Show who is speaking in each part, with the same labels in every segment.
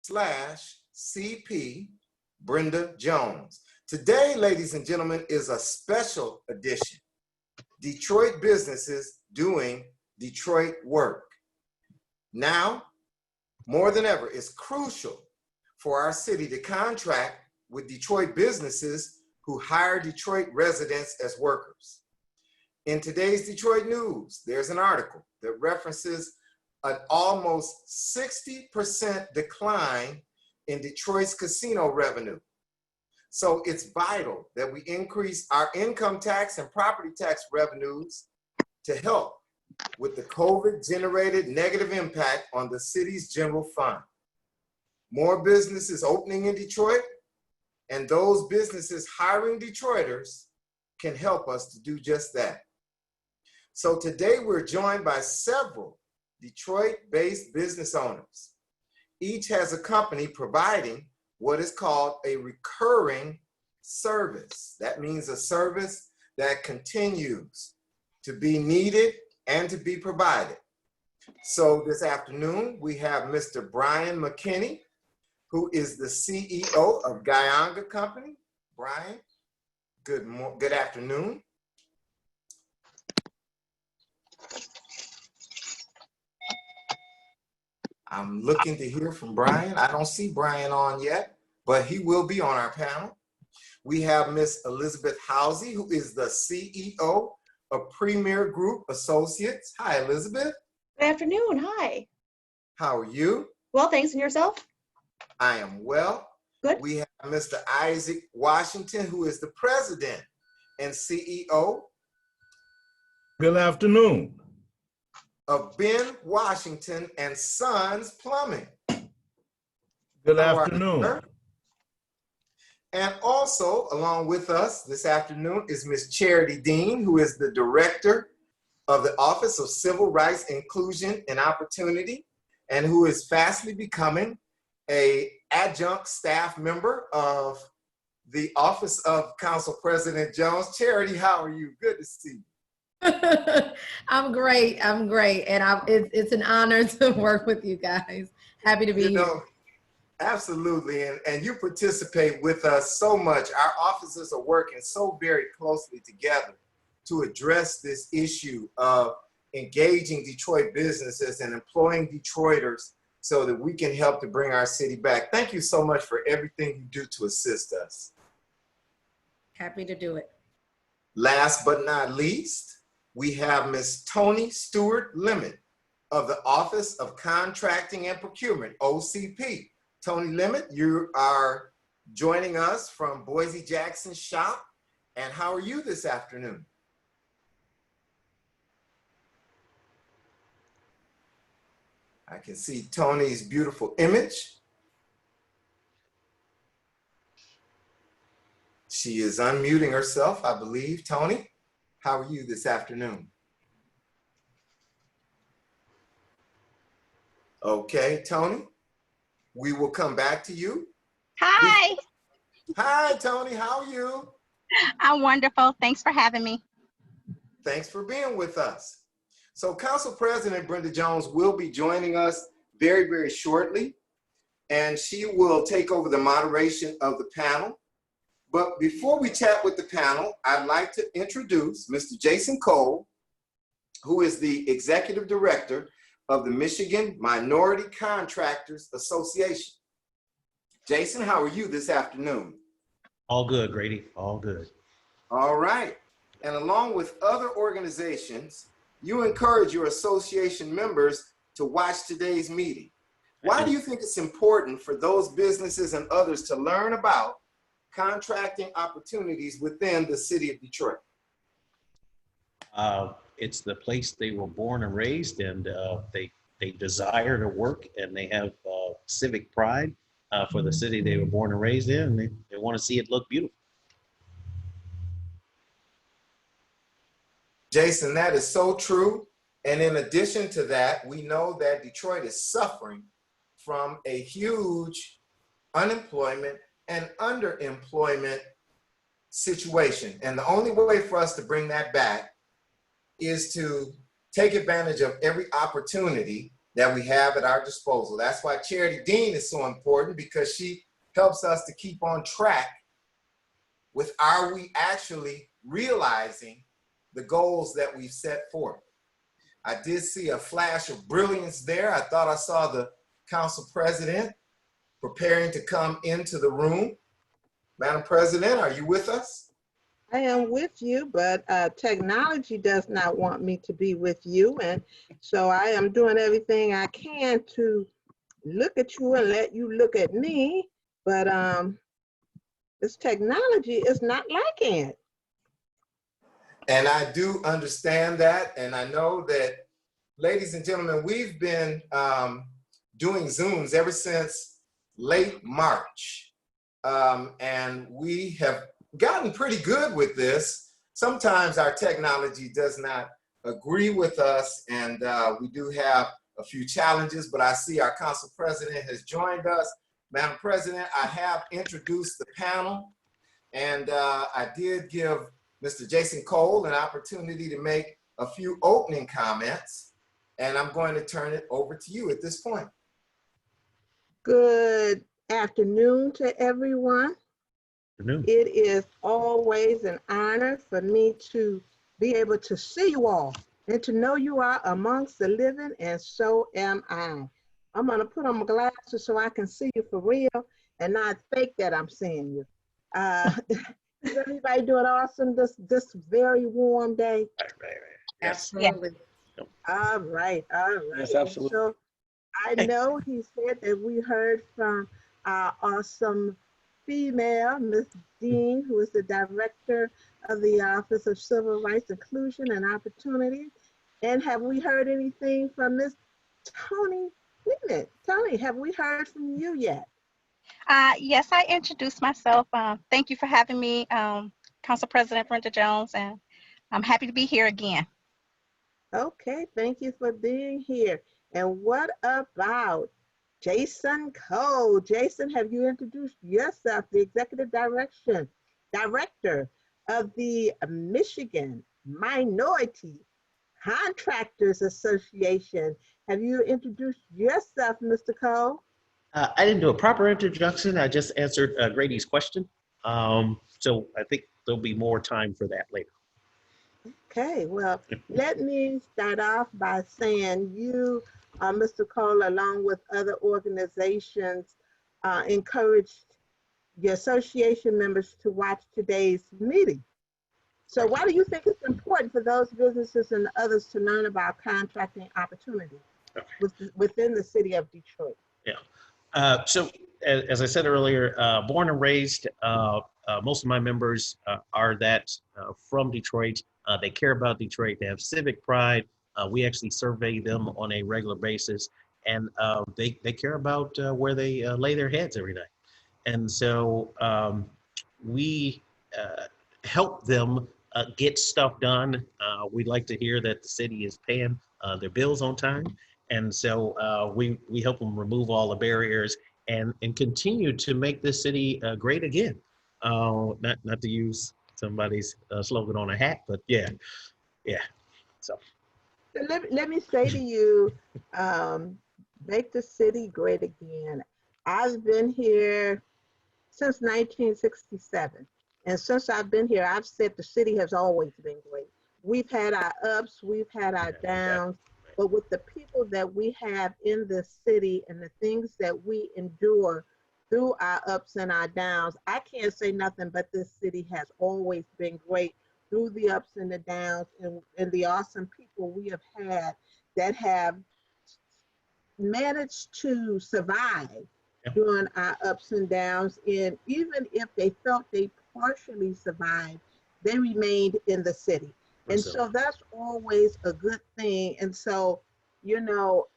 Speaker 1: CP Brenda Jones. Today, ladies and gentlemen, is a special edition. Detroit businesses doing Detroit work. Now, more than ever, it's crucial for our city to contract with Detroit businesses who hire Detroit residents as workers. In today's Detroit news, there's an article that references an almost 60% decline in Detroit's casino revenue. So it's vital that we increase our income tax and property tax revenues to help with the COVID-generated negative impact on the city's general fund. More businesses opening in Detroit, and those businesses hiring Detroiters can help us to do just that. So today we're joined by several Detroit-based business owners. Each has a company providing what is called a recurring service. That means a service that continues to be needed and to be provided. So this afternoon, we have Mr. Brian McKinney, who is the CEO of Gayanga Company. Brian, good afternoon. I'm looking to hear from Brian. I don't see Brian on yet, but he will be on our panel. We have Miss Elizabeth Housey, who is the CEO of Premier Group Associates. Hi, Elizabeth.
Speaker 2: Good afternoon. Hi.
Speaker 1: How are you?
Speaker 2: Well, thanks. And yourself?
Speaker 1: I am well.
Speaker 2: Good.
Speaker 1: We have Mr. Isaac Washington, who is the president and CEO.
Speaker 3: Good afternoon.
Speaker 1: Of Ben Washington and Sons Plumbing.
Speaker 3: Good afternoon.
Speaker 1: And also along with us this afternoon is Ms. Charity Dean, who is the director of the Office of Civil Rights, Inclusion, and Opportunity, and who is fastly becoming an adjunct staff member of the Office of Council President Jones. Charity, how are you? Good to see you.
Speaker 4: I'm great. And it's an honor to work with you guys. Happy to be here.
Speaker 1: Absolutely. And you participate with us so much. Our offices are working so very closely together to address this issue of engaging Detroit businesses and employing Detroiters so that we can help to bring our city back. Thank you so much for everything you do to assist us.
Speaker 4: Happy to do it.
Speaker 1: Last but not least, we have Ms. Toni Stewart-Limmitt of the Office of Contracting and Procurement, OCP. Toni-Limmitt, you are joining us from Boise Jackson Shop. And how are you this afternoon? I can see Toni's beautiful image. She is unmuting herself, I believe. Toni? How are you this afternoon? Okay, Toni, we will come back to you.
Speaker 5: Hi.
Speaker 1: Hi, Toni, how are you?
Speaker 5: I'm wonderful. Thanks for having me.
Speaker 1: Thanks for being with us. So Council President Brenda Jones will be joining us very, very shortly, and she will take over the moderation of the panel. But before we chat with the panel, I'd like to introduce Mr. Jason Cole, who is the Executive Director of the Michigan Minority Contractors Association. Jason, how are you this afternoon?
Speaker 6: All good, Grady, all good.
Speaker 1: All right. And along with other organizations, you encourage your association members to watch today's meeting. Why do you think it's important for those businesses and others to learn about contracting opportunities within the city of Detroit?
Speaker 6: It's the place they were born and raised, and they desire to work, and they have civic pride for the city they were born and raised in, and they want to see it look beautiful.
Speaker 1: Jason, that is so true. And in addition to that, we know that Detroit is suffering from a huge unemployment and underemployment situation. And the only way for us to bring that back is to take advantage of every opportunity that we have at our disposal. That's why Charity Dean is so important, because she helps us to keep on track with, are we actually realizing the goals that we've set forth? I did see a flash of brilliance there. I thought I saw the council president preparing to come into the room. Madam President, are you with us?
Speaker 7: I am with you, but technology does not want me to be with you. And so I am doing everything I can to look at you and let you look at me. But this technology is not liking it.
Speaker 1: And I do understand that. And I know that, ladies and gentlemen, we've been doing Zooms ever since late March. And we have gotten pretty good with this. Sometimes our technology does not agree with us, and we do have a few challenges, but I see our council president has joined us. Madam President, I have introduced the panel, and I did give Mr. Jason Cole an opportunity to make a few opening comments, and I'm going to turn it over to you at this point.
Speaker 7: Good afternoon to everyone. It is always an honor for me to be able to see you all and to know you are amongst the living, and so am I. I'm gonna put on my glasses so I can see you for real and not fake that I'm seeing you. Is everybody doing awesome this very warm day?
Speaker 6: Yes.
Speaker 4: Absolutely.
Speaker 7: All right, all right.
Speaker 8: Yes, absolutely.
Speaker 7: So I know he said that we heard from our awesome female, Ms. Dean, who is the director of the Office of Civil Rights, Inclusion, and Opportunity. And have we heard anything from Ms. Toni Limmitt? Toni, have we heard from you yet?
Speaker 5: Yes, I introduced myself. Thank you for having me, Council President Brenda Jones, and I'm happy to be here again.
Speaker 7: Okay, thank you for being here. And what about Jason Cole? Jason, have you introduced yourself, the Executive Director of the Michigan Minority Contractors Association? Have you introduced yourself, Mr. Cole?
Speaker 6: I didn't do a proper introduction. I just answered Grady's question. So I think there'll be more time for that later.
Speaker 7: Okay, well, let me start off by saying you, Mr. Cole, along with other organizations, encouraged your association members to watch today's meeting. So why do you think it's important for those businesses and others to learn about contracting opportunities within the city of Detroit?
Speaker 6: Yeah. So as I said earlier, born and raised, most of my members are from Detroit. They care about Detroit. They have civic pride. We actually survey them on a regular basis, and they care about where they lay their heads every night. And so we help them get stuff done. We'd like to hear that the city is paying their bills on time. And so we help them remove all the barriers and continue to make this city great again. Not to use somebody's slogan on a hat, but yeah. So
Speaker 7: let me say to you, make the city great again. I've been here since 1967. And since I've been here, I've said the city has always been great. We've had our ups, we've had our downs, but with the people that we have in the city and the things that we endure through our ups and our downs, I can't say nothing but this city has always been great through the ups and the downs, and the awesome people we have had that have managed to survive during our ups and downs. And even if they felt they partially survived, they remained in the city. And so that's always a good thing. And so, you know,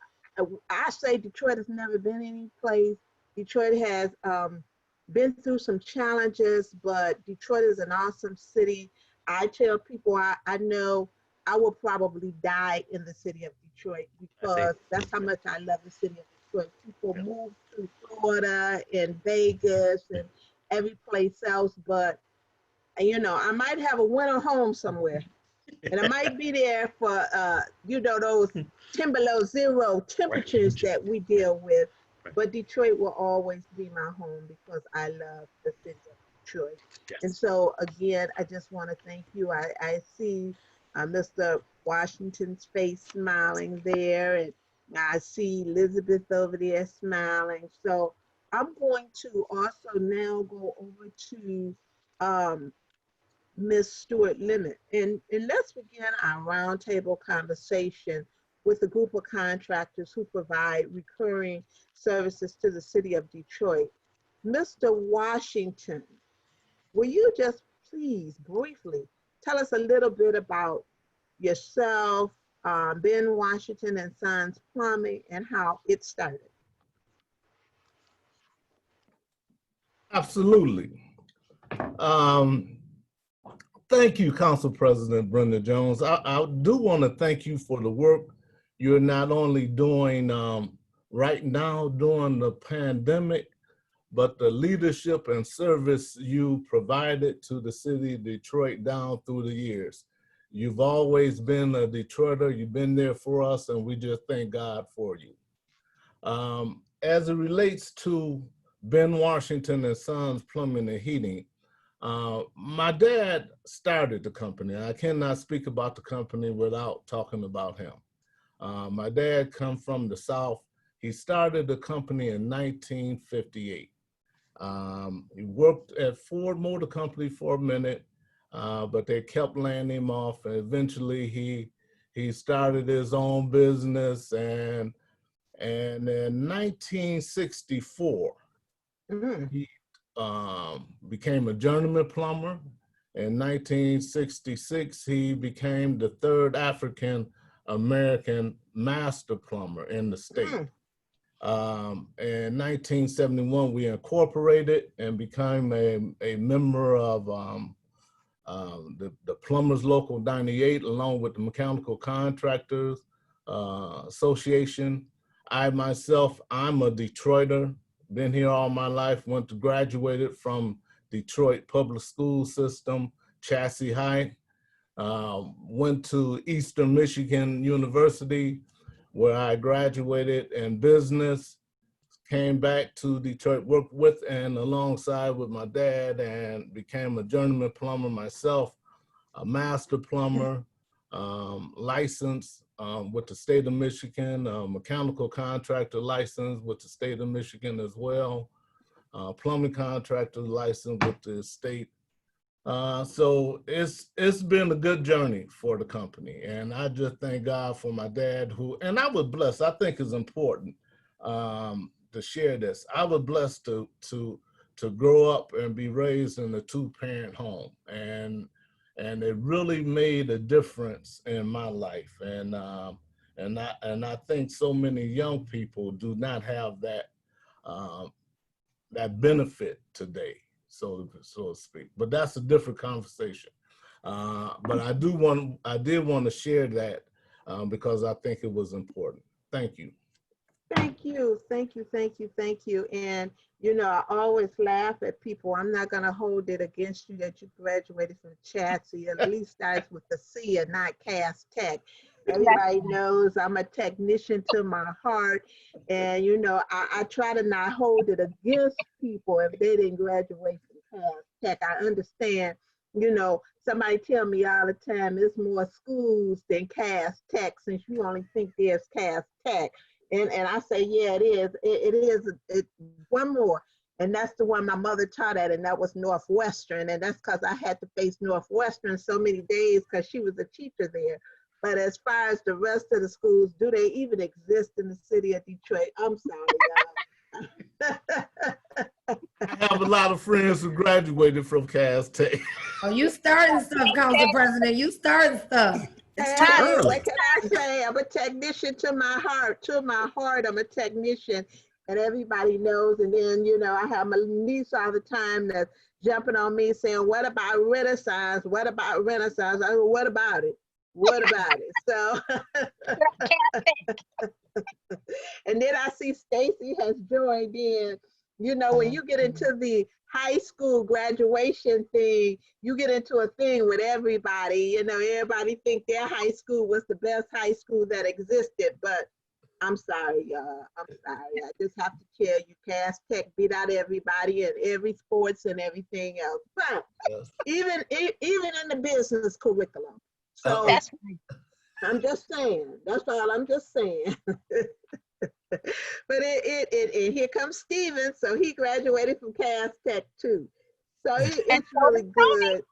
Speaker 7: I say Detroit has never been any place. Detroit has been through some challenges, but Detroit is an awesome city. I tell people I know I will probably die in the city of Detroit because that's how much I love the city of Detroit. People move to Florida and Vegas and every place else, but you know, I might have a winter home somewhere. And I might be there for, those 10 below zero temperatures that we deal with.
Speaker 6: Right.
Speaker 7: But Detroit will always be my home because I love the city of Detroit.
Speaker 6: Yes.
Speaker 7: And so, again, I just want to thank you. I see Mr. Washington's face smiling there, and I see Elizabeth over there smiling. So I'm going to also now go over to Ms. Stewart-Limmitt, and let's begin our roundtable conversation with a group of contractors who provide recurring services to the city of Detroit. Mr. Washington, will you just please briefly tell us a little bit about yourself, Ben Washington and Sons Plumbing, and how it started?
Speaker 3: Absolutely. Thank you, Council President Brenda Jones. I do want to thank you for the work you're not only doing right now during the pandemic, but the leadership and service you provided to the city of Detroit down through the years. You've always been a Detroiter. You've been there for us, and we just thank God for you. As it relates to Ben Washington and Sons Plumbing and Heating, my dad started the company. I cannot speak about the company without talking about him. My dad come from the South. He started the company in 1958. He worked at Ford Motor Company for a minute, but they kept laying him off. And eventually he started his own business, and in 1964, he became a journeyman plumber. In 1966, he became the third African American master plumber in the state. In 1971, we incorporated and became a member of the Plumbers Local 98, along with the Mechanical Contractors Association. I myself, I'm a Detroiter, been here all my life, graduated from Detroit Public School System, Chassis High, went to Eastern Michigan University, where I graduated in business, came back to Detroit, worked with and alongside with my dad, and became a journeyman plumber myself, a master plumber, licensed with the state of Michigan, mechanical contractor license with the state of Michigan as well, plumbing contractor license with the state. So it's been a good journey for the company, and I just thank God for my dad, and I was blessed. I think it's important to share this. I was blessed to grow up and be raised in a two-parent home, and it really made a difference in my life. And I think so many young people do not have that that benefit today, so to speak. But that's a different conversation. But I did want to share that because I think it was important. Thank you.
Speaker 7: Thank you, thank you, thank you, thank you. And I always laugh at people. I'm not gonna hold it against you that you graduated from Chassis. At least starts with the C and not Cast Tech. Everybody knows I'm a technician to my heart, and I try to not hold it against people if they didn't graduate from Cast Tech. I understand. Somebody tell me all the time, there's more schools than Cast Tech, since you only think there's Cast Tech. And I say, yeah, it is. It is one more. And that's the one my mother taught at, and that was Northwestern. And that's because I had to face Northwestern so many days because she was a teacher there. But as far as the rest of the schools, do they even exist in the city of Detroit? I'm sorry, y'all.
Speaker 3: I have a lot of friends who graduated from Cast Tech.
Speaker 4: Oh, you starting stuff, Council President. You starting stuff.
Speaker 5: It's too early.
Speaker 7: What can I say? I'm a technician to my heart. To my heart, I'm a technician, and everybody knows. And then, I have my niece all the time that's jumping on me saying, "What about Renaissance? What about Renaissance?" I go, "What about it? What about it?" So, and then I see Stacy has joined in. You know, when you get into the high school graduation thing, you get into a thing with everybody. You know, everybody think their high school was the best high school that existed, but I'm sorry, y'all. I'm sorry. I just have to tell you, Cass Tech beat out everybody in every sports and everything else. But even in the business curriculum. So
Speaker 5: That's
Speaker 7: I'm just saying. That's all I'm just saying. But and here comes Steven. So he graduated from Cass Tech too. So it's really good.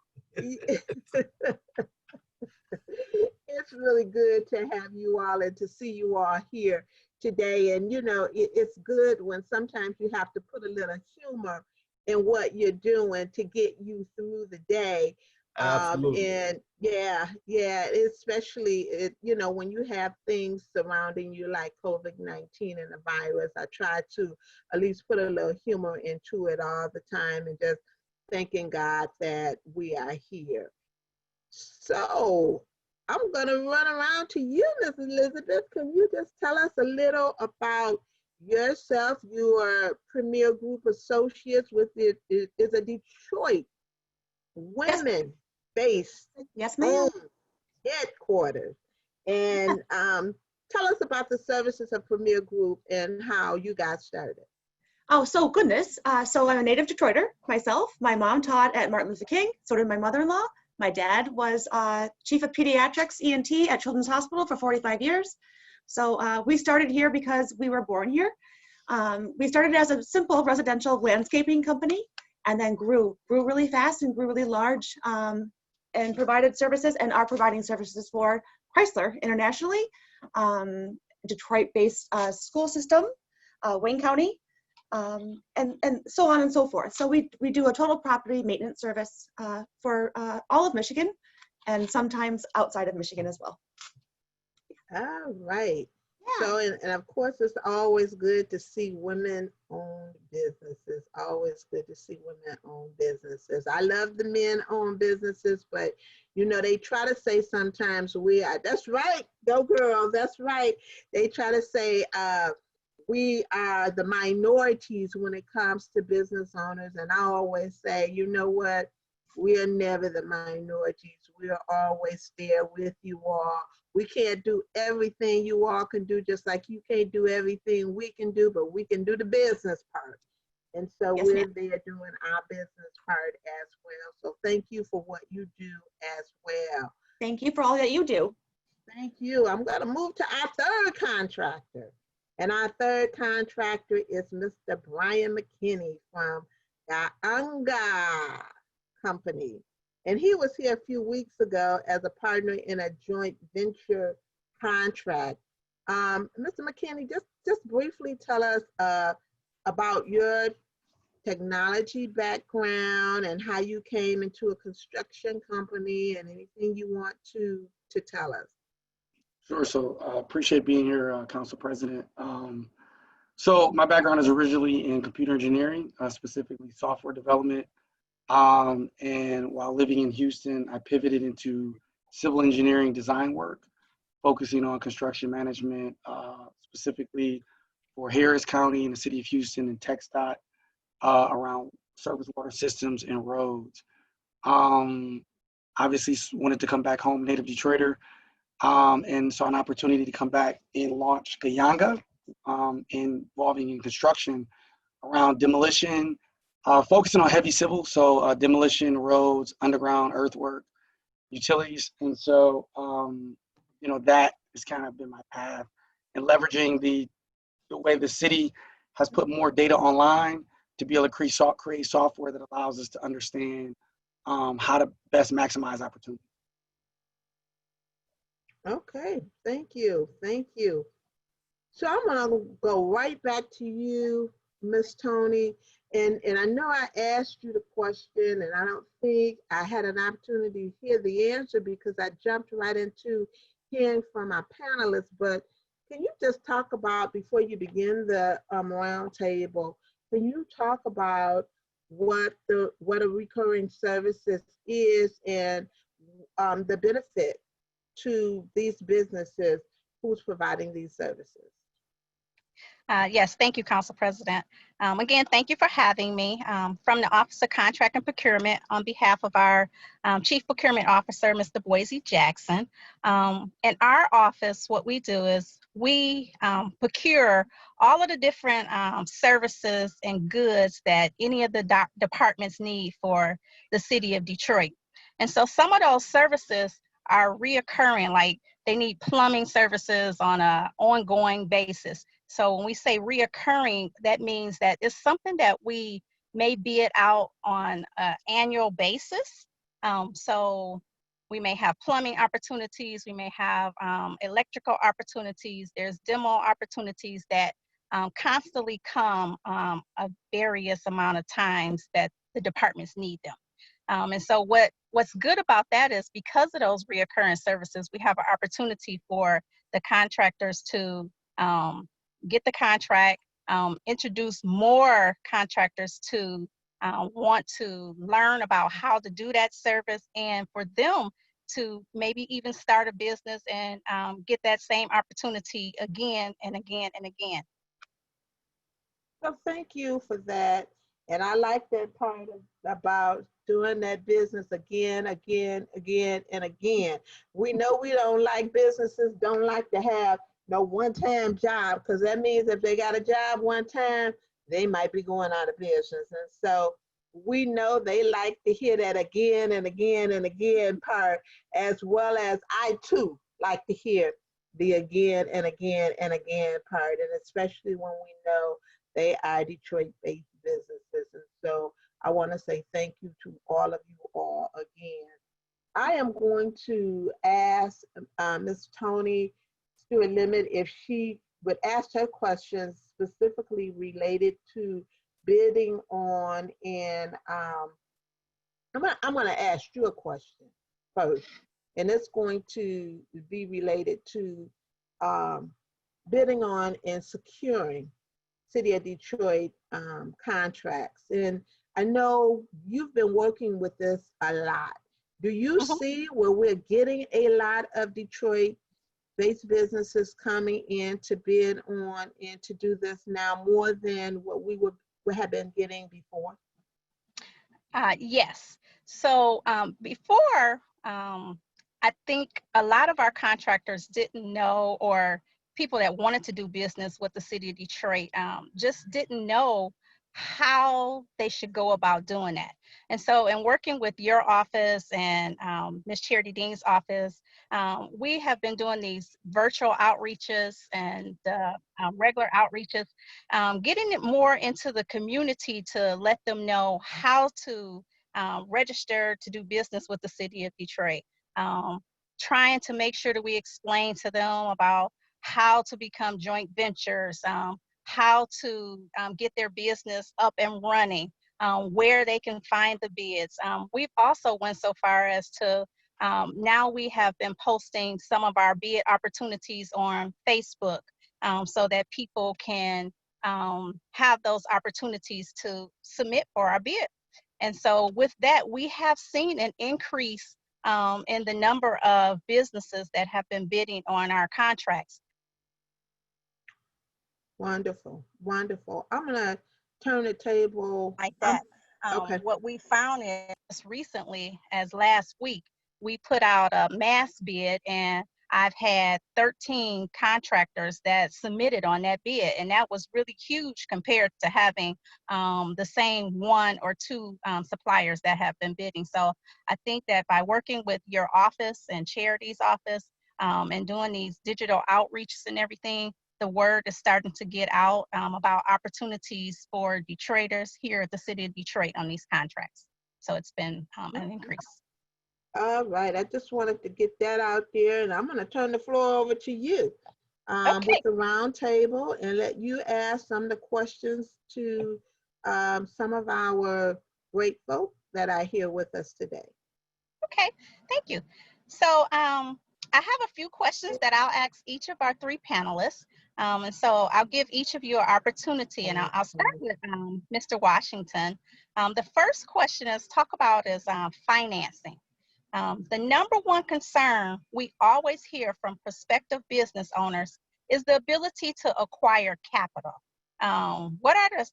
Speaker 7: It's really good to have you all and to see you all here today. And you know, it's good when sometimes you have to put a little humor in what you're doing to get you through the day.
Speaker 3: Absolutely.
Speaker 7: And yeah, especially you know, when you have things surrounding you like COVID-19 and the virus, I try to at least put a little humor into it all the time and just thanking God that we are here. So I'm gonna run around to you, Ms. Elizabeth. Can you just tell us a little about yourself? You are Premier Group Associates with it is a Detroit women-based
Speaker 2: Yes, ma'am.
Speaker 7: headquarters. And tell us about the services of Premier Group and how you got started.
Speaker 2: Oh, so goodness. So I'm a native Detroiter myself. My mom taught at Martin Luther King. So did my mother-in-law. My dad was chief of pediatrics ENT at Children's Hospital for 45 years. So we started here because we were born here. We started as a simple residential landscaping company and then grew really fast and grew really large and provided services and are providing services for Chrysler internationally, Detroit-based school system, Wayne County, and so on and so forth. So we do a total property maintenance service for all of Michigan and sometimes outside of Michigan as well.
Speaker 7: All right.
Speaker 2: Yeah.
Speaker 7: So, and of course, it's always good to see women-owned businesses. Always good to see women-owned businesses. I love the men-owned businesses, but you know, they try to say sometimes we are, that's right, go girl, that's right. They try to say we are the minorities when it comes to business owners. And I always say, you know what? We are never the minorities. We are always there with you all. We can't do everything you all can do, just like you can't do everything we can do, but we can do the business part. And so
Speaker 2: Yes,
Speaker 7: we're
Speaker 2: ma'am.
Speaker 7: there doing our business part as well. So thank you for what you do as well.
Speaker 2: Thank you for all that you do.
Speaker 7: Thank you. I'm going to move to our third contractor. And our third contractor is Mr. Brian McKinney from Gayanga Company. And he was here a few weeks ago as a partner in a joint venture contract. Mr. McKinney, just briefly tell us about your technology background and how you came into a construction company and anything you want to tell us.
Speaker 8: Sure. So appreciate being here, Council President. So my background is originally in computer engineering, specifically software development. And while living in Houston, I pivoted into civil engineering design work, focusing on construction management, specifically for Harris County and the city of Houston and TxDOT around surface water systems and roads. Obviously wanted to come back home, native Detroiter, and saw an opportunity to come back and launch Gayanga, involving in construction around demolition, focusing on heavy civil, so demolition, roads, underground earthwork, utilities. And so, you know, that has kind of been my path, and leveraging the way the city has put more data online to be able to create software that allows us to understand how to best maximize opportunity.
Speaker 7: Okay, thank you, thank you. So I'm gonna go right back to you, Miss Toni, and I know I asked you the question, and I don't think I had an opportunity to hear the answer because I jumped right into hearing from our panelists. But can you just talk about, before you begin the round table, can you talk about what a recurring services is and the benefit to these businesses who's providing these services?
Speaker 5: Yes, thank you, Council President. Again, thank you for having me. From the Office of Contract and Procurement, on behalf of our Chief Procurement Officer, Mr. Boise Jackson. In our office, what we do is we procure all of the different services and goods that any of the departments need for the city of Detroit. And so some of those services are reoccurring, like they need plumbing services on an ongoing basis. So when we say reoccurring, that means that it's something that we may bid out on an annual basis. So we may have plumbing opportunities, we may have electrical opportunities, there's demo opportunities that constantly come a various amount of times that the departments need them. And so what's good about that is because of those reoccurring services, we have an opportunity for the contractors to get the contract, introduce more contractors to want to learn about how to do that service, and for them to maybe even start a business and get that same opportunity again and again and again.
Speaker 7: So thank you for that. And I like that part about doing that business again, again, and again. We know we don't like businesses, don't like to have no one-time job, because that means if they got a job one time, they might be going out of business. And so we know they like to hear that again and again and again part, as well as I too like to hear the again and again and again part, and especially when we know they are Detroit-based businesses. And so I want to say thank you to all of you all again. I am going to ask Ms. Toni Stewart-Limmitt if she would ask her questions specifically related to bidding on, and I'm going to ask you a question first, and it's going to be related to bidding on and securing City of Detroit contracts. And I know you've been working with this a lot. Do you see where we're getting a lot of Detroit-based businesses coming in to bid on and to do this now more than what we would have been getting before?
Speaker 5: Yes. So before, I think a lot of our contractors didn't know, or people that wanted to do business with the City of Detroit just didn't know how they should go about doing that. And so in working with your office and Ms. Charity Dean's office, we have been doing these virtual outreaches and regular outreaches, getting it more into the community to let them know how to register to do business with the City of Detroit. Trying to make sure that we explain to them about how to become joint ventures, how to get their business up and running, where they can find the bids. We've also went so far as to now we have been posting some of our bid opportunities on Facebook so that people can have those opportunities to submit for our bid. And so with that, we have seen an increase in the number of businesses that have been bidding on our contracts.
Speaker 7: Wonderful, wonderful. I'm gonna turn the table.
Speaker 5: Like that.
Speaker 7: Okay.
Speaker 5: What we found is recently, as last week, we put out a mass bid, and I've had 13 contractors that submitted on that bid, and that was really huge compared to having the same one or two suppliers that have been bidding. So I think that by working with your office and Charity's office and doing these digital outreaches and everything, the word is starting to get out about opportunities for Detroiters here at the City of Detroit on these contracts. So it's been an increase.
Speaker 7: All right, I just wanted to get that out there, and I'm going to turn the floor over to you with the round table and let you ask some of the questions to some of our great folk that are here with us today.
Speaker 5: Okay, thank you. So I have a few questions that I'll ask each of our three panelists. And so I'll give each of you an opportunity, and I'll start with Mr. Washington. The first question is financing. The number one concern we always hear from prospective business owners is the ability to acquire capital. What are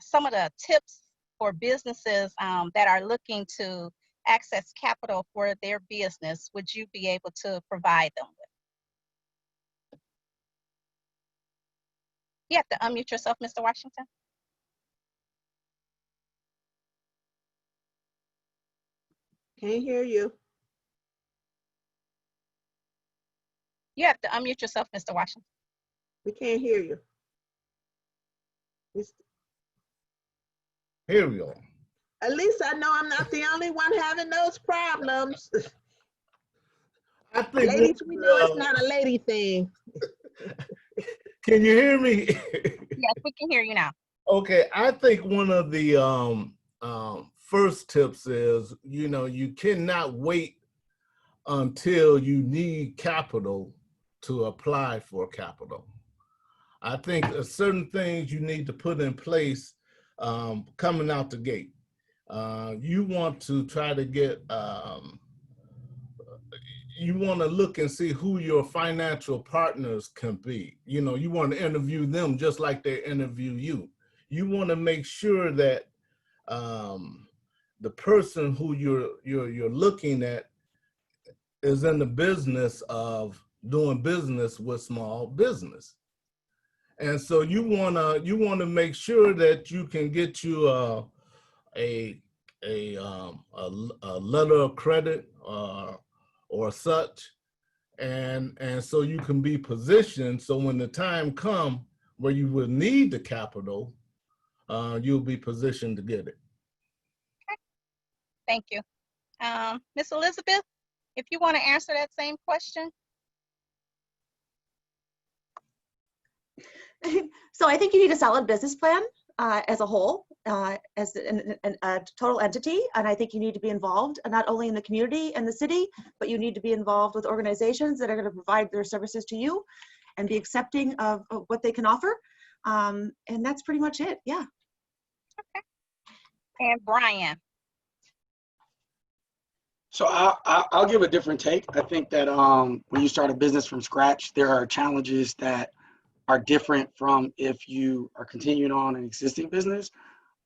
Speaker 5: some of the tips for businesses that are looking to access capital for their business would you be able to provide them with? You have to unmute yourself, Mr. Washington.
Speaker 7: Can't hear you.
Speaker 5: You have to unmute yourself, Mr. Washington.
Speaker 7: We can't hear you.
Speaker 3: Here we go.
Speaker 7: At least I know I'm not the only one having those problems.
Speaker 3: I think
Speaker 7: Ladies, we know it's not a lady thing.
Speaker 3: Can you hear me?
Speaker 5: Yes, we can hear you now.
Speaker 3: Okay, I think one of the first tips is, you cannot wait until you need capital to apply for capital. I think there's certain things you need to put in place coming out the gate. You want to try to get, you want to look and see who your financial partners can be. You want to interview them just like they interview you. You want to make sure that the person who you're looking at is in the business of doing business with small business. And so you wanna make sure that you can get you a letter of credit or such, and so you can be positioned so when the time comes where you will need the capital, you'll be positioned to get it.
Speaker 5: Okay. Thank you. Ms. Elizabeth, if you want to answer that same question.
Speaker 2: So I think you need a solid business plan as a whole, as a total entity. And I think you need to be involved not only in the community and the city, but you need to be involved with organizations that are going to provide their services to you and be accepting of what they can offer. And that's pretty much it. Yeah.
Speaker 5: Okay. And Brian.
Speaker 8: So I'll give a different take. I think that when you start a business from scratch, there are challenges that are different from if you are continuing on an existing business.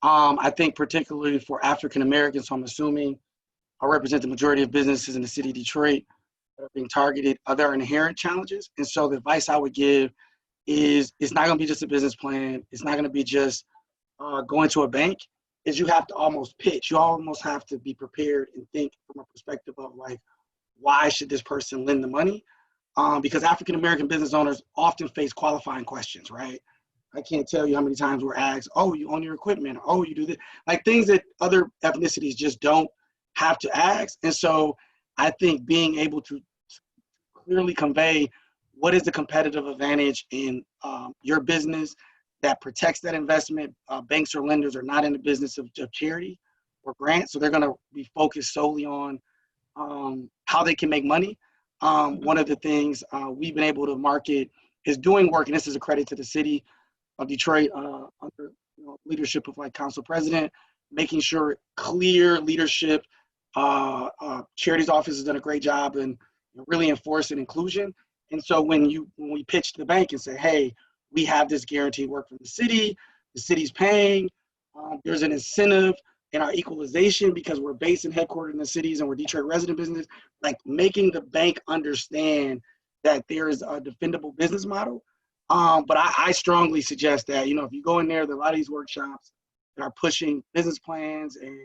Speaker 8: I think particularly for African Americans, so I'm assuming I represent the majority of businesses in the city of Detroit that are being targeted, there are inherent challenges. And so the advice I would give is it's not gonna be just a business plan. It's not gonna be just going to a bank. Is you have to almost pitch. You almost have to be prepared and think from a perspective of like, why should this person lend the money? Because African-American business owners often face qualifying questions, right? I can't tell you how many times we're asked, oh, you own your equipment, or, oh, you do this. Like things that other ethnicities just don't have to ask. And so I think being able to clearly convey what is the competitive advantage in your business that protects that investment. Banks or lenders are not in the business of charity or grants, so they're gonna be focused solely on how they can make money. One of the things we've been able to market is doing work, and this is a credit to the city of Detroit under leadership of like council president, making sure clear leadership. Charities office has done a great job in really enforcing inclusion. And so when we pitch to the bank and say, hey, we have this guaranteed work from the city's paying, there's an incentive in our equalization because we're based and headquartered in the cities and we're Detroit resident business, like making the bank understand that there is a defendable business model. But I strongly suggest that, if you go in there, there are a lot of these workshops that are pushing business plans and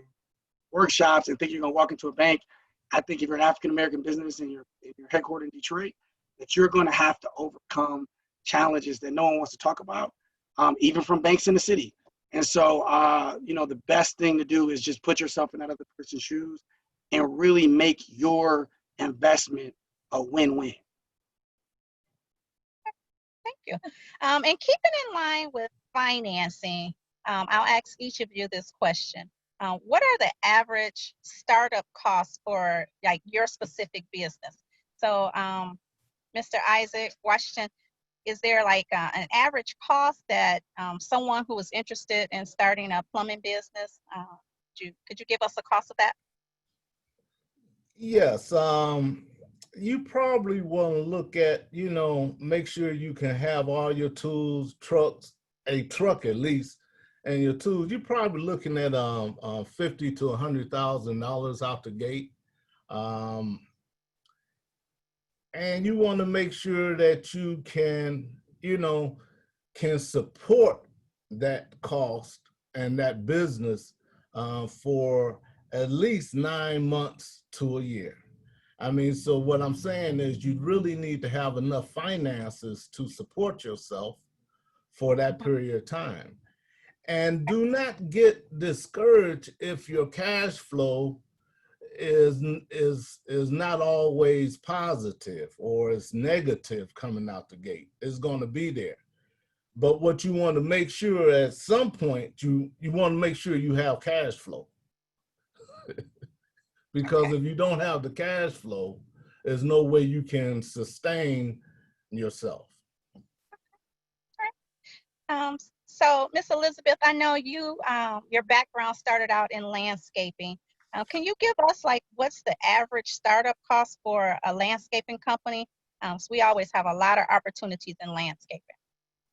Speaker 8: workshops and think you're gonna walk into a bank. I think if you're an African-American business and you're headquartered in Detroit, that you're gonna have to overcome challenges that no one wants to talk about, even from banks in the city. And so, the best thing to do is just put yourself in that other person's shoes and really make your investment a win-win.
Speaker 5: Thank you. And keeping in line with financing, I'll ask each of you this question. What are the average startup costs for like your specific business? So, Mr. Isaac Washington, is there like an average cost that someone who is interested in starting a plumbing business, could you give us a cost of that?
Speaker 3: Yes, you probably want to look at, make sure you can have all your tools, a truck at least, and your tools. You're probably looking at $50,000 to $100,000 out the gate. And you want to make sure that you can, can support that cost and that business for at least 9 months to a year. I mean, so what I'm saying is you really need to have enough finances to support yourself for that period of time. And do not get discouraged if your cash flow is not always positive or it's negative coming out the gate. It's going to be there. But what you want to make sure at some point, you want to make sure you have cash flow. Because if you don't have the cash flow, there's no way you can sustain yourself.
Speaker 5: So, Miss Elizabeth, I know you, your background started out in landscaping. Can you give us what's the average startup cost for a landscaping company? So we always have a lot of opportunities in landscaping.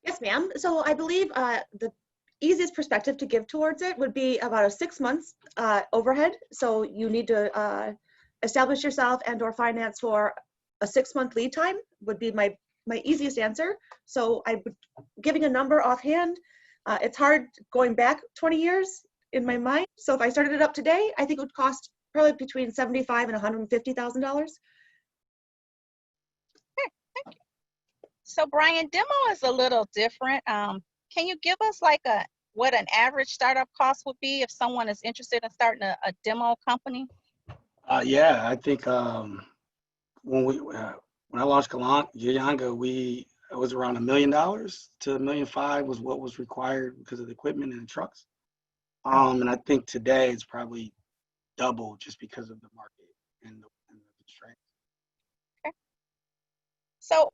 Speaker 2: Yes, ma'am. So I believe the easiest perspective to give towards it would be about a 6 months overhead. So you need to establish yourself and or finance for a 6-month lead time would be my easiest answer. So giving a number offhand, it's hard going back 20 years in my mind. So if I started it up today, I think it would cost probably between $75,000 and $150,000.
Speaker 5: Okay, thank you. So Brian, demo is a little different. Can you give us what an average startup cost would be if someone is interested in starting a demo company?
Speaker 8: Yeah, I think when I launched Gayanga, it was around $1 million to $1.5 million was what was required because of the equipment and the trucks. And I think today it's probably double just because of the market and the constraints.
Speaker 5: Okay. So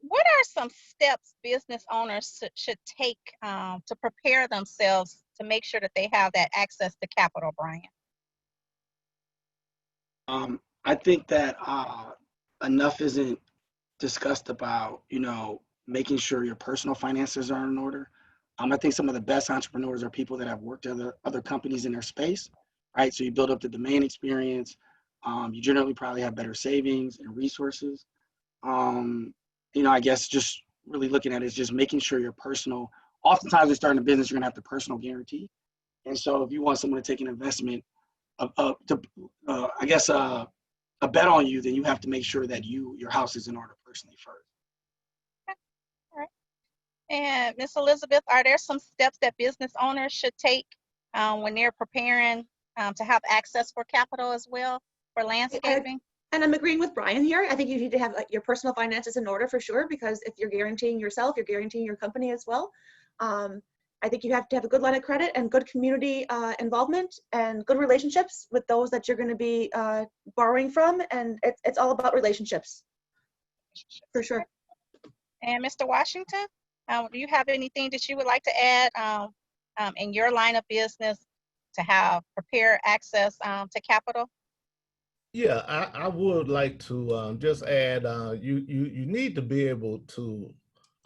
Speaker 5: what are some steps business owners should take to prepare themselves to make sure that they have that access to capital, Brian?
Speaker 8: I think that enough isn't discussed about, making sure your personal finances are in order. I think some of the best entrepreneurs are people that have worked at other companies in their space, right? So you build up the domain experience. You generally probably have better savings and resources. I guess just really looking at it is just making sure your personal, oftentimes when starting a business, you're gonna have the personal guarantee. And so if you want someone to take an investment, a bet on you, then you have to make sure that your house is in order personally first.
Speaker 5: Okay. All right. And Ms. Elizabeth, are there some steps that business owners should take when they're preparing to have access for capital as well for landscaping?
Speaker 2: And I'm agreeing with Brian here. I think you need to have your personal finances in order for sure, because if you're guaranteeing yourself, you're guaranteeing your company as well. I think you have to have a good line of credit and good community involvement and good relationships with those that you're going to be borrowing from. And it's all about relationships, for sure.
Speaker 5: And Mr. Washington, do you have anything that you would like to add in your line of business to prepare access to capital?
Speaker 3: Yeah, I would like to just add, you need to be able to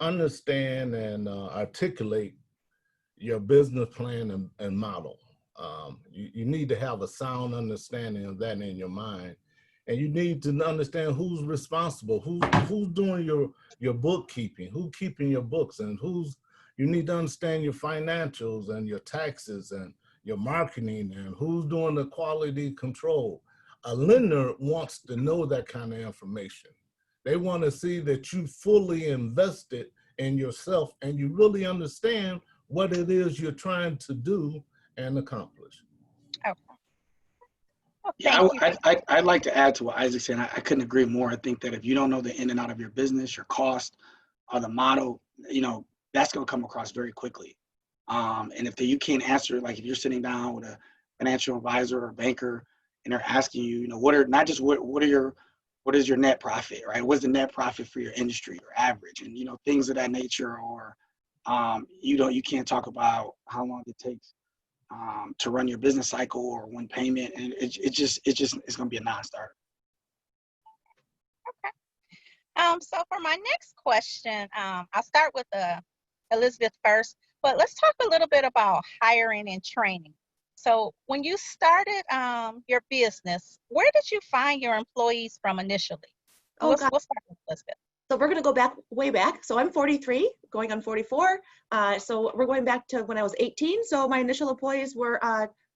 Speaker 3: understand and articulate your business plan and model. You need to have a sound understanding of that in your mind. And you need to understand who's responsible, who's doing your bookkeeping, who's keeping your books, and you need to understand your financials and your taxes and your marketing and who's doing the quality control. A lender wants to know that kind of information. They want to see that you fully invested in yourself and you really understand what it is you're trying to do and accomplish.
Speaker 5: Okay. Well,
Speaker 8: Yeah, I'd like to add to what Isaac said. I couldn't agree more. I think that if you don't know the in and out of your business, your cost, or the model, that's going to come across very quickly. And if you can't answer, like if you're sitting down with a financial advisor or banker and they're asking you, what is your net profit, right? What's the net profit for your industry or average, and things of that nature, or you can't talk about how long it takes to run your business cycle or one payment, and it's going to be a non-starter.
Speaker 5: So for my next question, I'll start with Elizabeth first, but let's talk a little bit about hiring and training. So when you started your business, where did you find your employees from initially?
Speaker 2: Oh,
Speaker 5: We'll
Speaker 2: God.
Speaker 5: start with Elizabeth.
Speaker 2: So we're going to go back, way back. So I'm 43, going on 44. So we're going back to when I was 18. So my initial employees were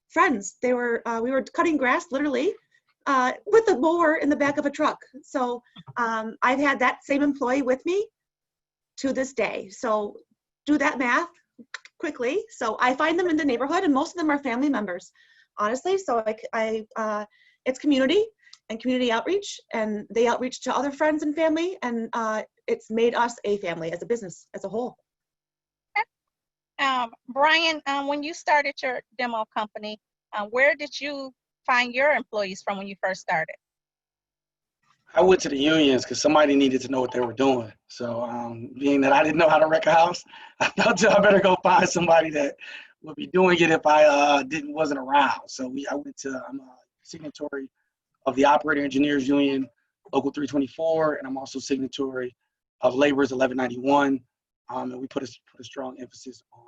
Speaker 2: friends. They were, we were cutting grass literally with a mower in the back of a truck. So I've had that same employee with me to this day. So do that math quickly. So I find them in the neighborhood, and most of them are family members, honestly. So it's community and community outreach, and they outreach to other friends and family, and it's made us a family as a business as a whole.
Speaker 5: Brian, when you started your demo company, where did you find your employees from when you first started?
Speaker 8: I went to the unions because somebody needed to know what they were doing. So being that I didn't know how to wreck a house, I felt I better go find somebody that would be doing it if I wasn't around. So I'm a signatory of the Operator Engineers Union, Local 324, and I'm also signatory of Labor's 1191. And we put a strong emphasis on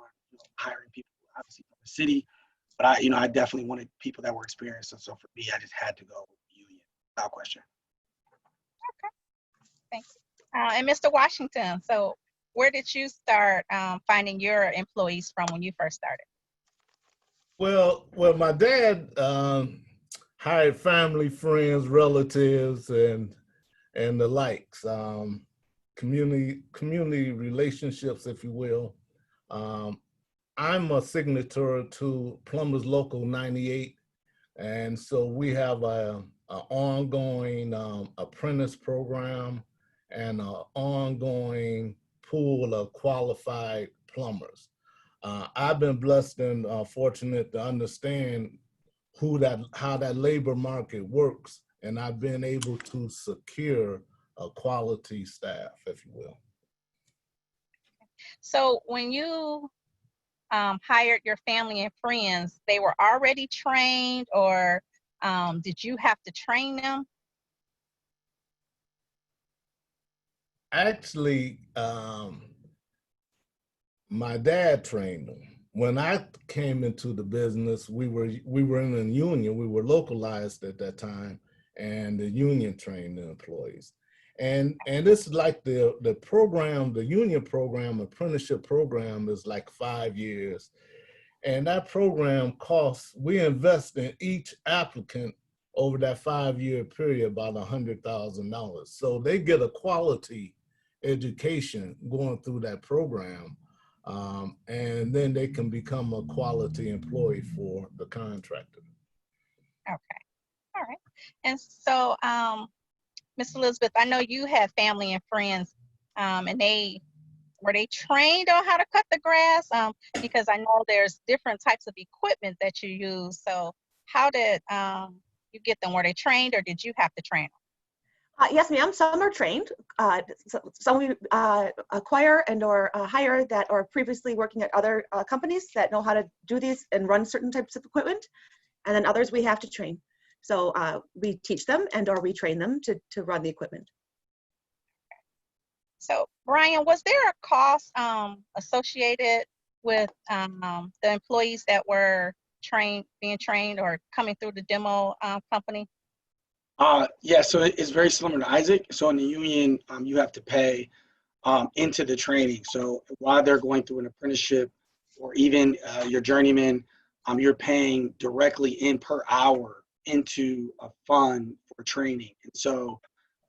Speaker 8: hiring people, obviously from the city, but I definitely wanted people that were experienced. And so for me, I just had to go union, without question.
Speaker 5: Okay, thanks. And Mr. Washington, so where did you start finding your employees from when you first started?
Speaker 3: Well, my dad hired family, friends, relatives, and the likes, community relationships, if you will. I'm a signatory to Plumbers Local 98, and so we have an ongoing apprentice program and an ongoing pool of qualified plumbers. I've been blessed and fortunate to understand how that labor market works, and I've been able to secure a quality staff, if you will.
Speaker 5: So when you hired your family and friends, they were already trained, or did you have to train them?
Speaker 3: Actually, my dad trained them. When I came into the business, we were in a union. We were localized at that time, and the union trained the employees. And this is like the program, the union program, apprenticeship program is like 5 years. And that program we invest in each applicant over that 5-year period about $100,000. So they get a quality education going through that program. And then they can become a quality employee for the contractor.
Speaker 5: Okay, all right. And so, Ms. Elizabeth, I know you have family and friends, and were they trained on how to cut the grass? Because I know there's different types of equipment that you use. So how did you get them? Were they trained, or did you have to train them?
Speaker 2: Yes, ma'am. Some are trained. Some we acquire and or hire that are previously working at other companies that know how to do these and run certain types of equipment. And then others we have to train. So we teach them and or we train them to run the equipment.
Speaker 5: So Brian, was there a cost associated with the employees that were being trained or coming through the demo company?
Speaker 8: Yeah, so it's very similar to Isaac. So in the union, you have to pay into the training. So while they're going through an apprenticeship or even your journeyman, you're paying directly in per hour into a fund for training. And so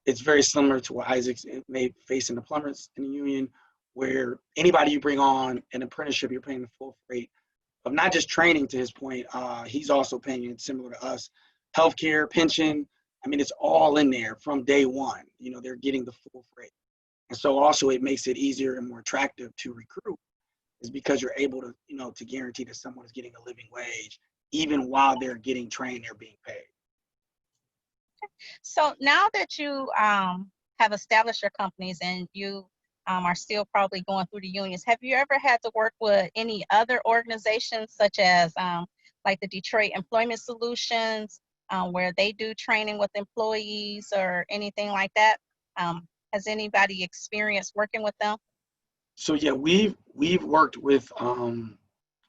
Speaker 8: it's very similar to what Isaac's may face in the plumbers in the union, where anybody you bring on an apprenticeship, you're paying the full freight of not just training, to his point. He's also paying it similar to us, healthcare, pension. I mean, it's all in there from day one. They're getting the full freight. And so also it makes it easier and more attractive to recruit, is because you're able to, to guarantee that someone is getting a living wage, even while they're getting trained, they're being paid.
Speaker 5: So now that you have established your companies and you are still probably going through the unions, have you ever had to work with any other organizations such as like the Detroit Employment Solutions, where they do training with employees or anything like that? Has anybody experienced working with them?
Speaker 8: So yeah, we've worked with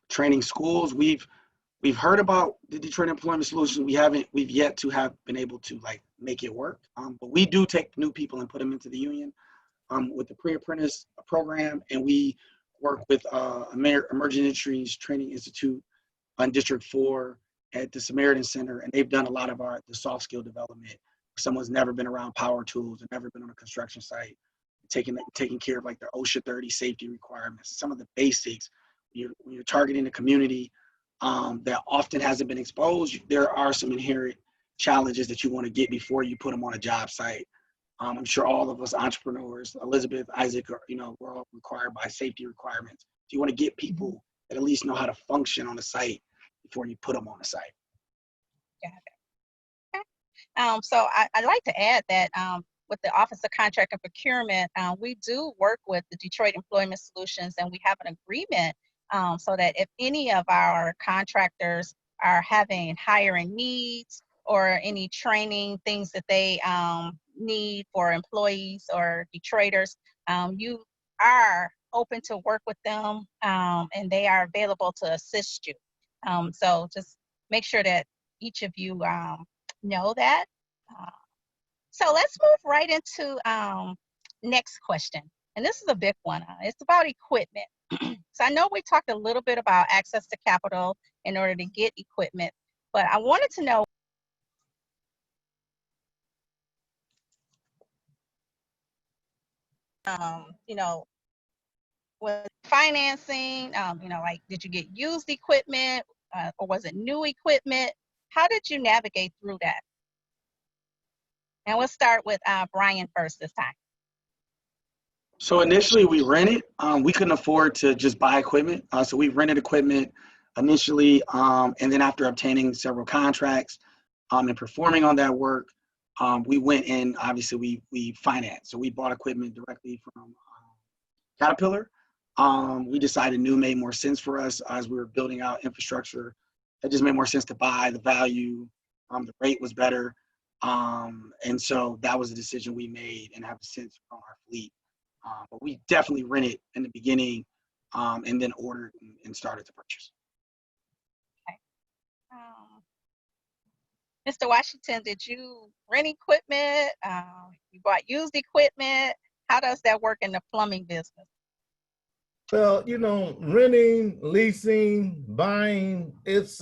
Speaker 8: training schools. We've heard about the Detroit Employment Solutions. We've yet to have been able to like make it work. But we do take new people and put them into the union with the pre-apprentice program, and we work with Emerging Industries Training Institute on District 4 at the Samaritan Center, and they've done a lot of the soft skill development. Someone's never been around power tools and never been on a construction site, taking care of like their OSHA 30 safety requirements, some of the basics. When you're targeting the community that often hasn't been exposed, there are some inherent challenges that you want to get before you put them on a job site. I'm sure all of us entrepreneurs, Elizabeth, Isaac, we're all required by safety requirements. So you want to get people that at least know how to function on a site before you put them on a site.
Speaker 5: Got it. Okay. So I'd like to add that with the Office of Contract and Procurement, we do work with the Detroit Employment Solutions, and we have an agreement so that if any of our contractors are having hiring needs or any training things that they need for employees or Detroiters, you are open to work with them, and they are available to assist you. So just make sure that each of you know that. So let's move right into next question. And this is a big one. It's about equipment. So I know we talked a little bit about access to capital in order to get equipment, but I wanted to know with financing, like, did you get used equipment or was it new equipment? How did you navigate through that? And we'll start with Brian first this time.
Speaker 8: So initially we rented. We couldn't afford to just buy equipment. So we rented equipment initially. And then after obtaining several contracts and performing on that work, we went in, obviously we financed. So we bought equipment directly from Caterpillar. We decided new made more sense for us as we were building out infrastructure. It just made more sense to buy. The value, the rate was better. And so that was a decision we made and have since grown our fleet. But we definitely rented in the beginning and then ordered and started to purchase.
Speaker 5: Okay. Mr. Washington, did you rent equipment? You bought used equipment? How does that work in the plumbing business?
Speaker 3: Well, renting, leasing, buying, it's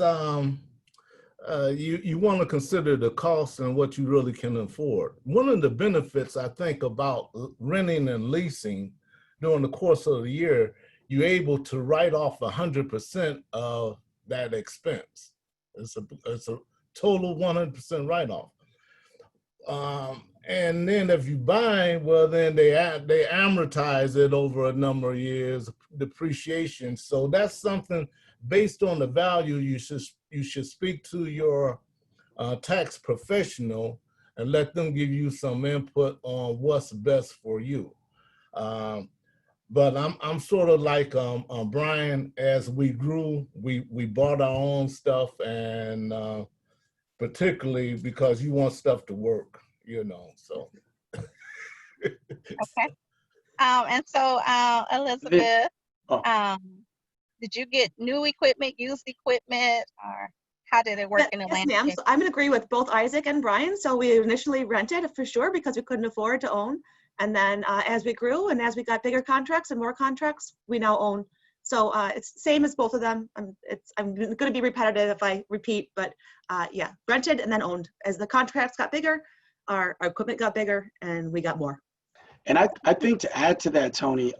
Speaker 3: you want to consider the cost and what you really can afford. One of the benefits I think about renting and leasing during the course of the year, you're able to write off 100% of that expense. It's a total 100% write-off. And then if you buy, well, then they amortize it over a number of years, depreciation. So that's something based on the value you should speak to your tax professional and let them give you some input on what's best for you. But I'm sort of like Brian. As we grew, we bought our own stuff, and particularly because you want stuff to work. So.
Speaker 5: Okay. And so, Elizabeth, did you get new equipment, used equipment, or how did it work in the landscape?
Speaker 2: Yes, ma'am. So I'm going to agree with both Isaac and Brian. So we initially rented for sure because we couldn't afford to own. And then as we grew and as we got bigger contracts and more contracts, we now own. So it's the same as both of them. I'm going to be repetitive if I repeat, but yeah, rented and then owned. As the contracts got bigger, our equipment got bigger and we got more.
Speaker 8: And I think to add to that, Toni,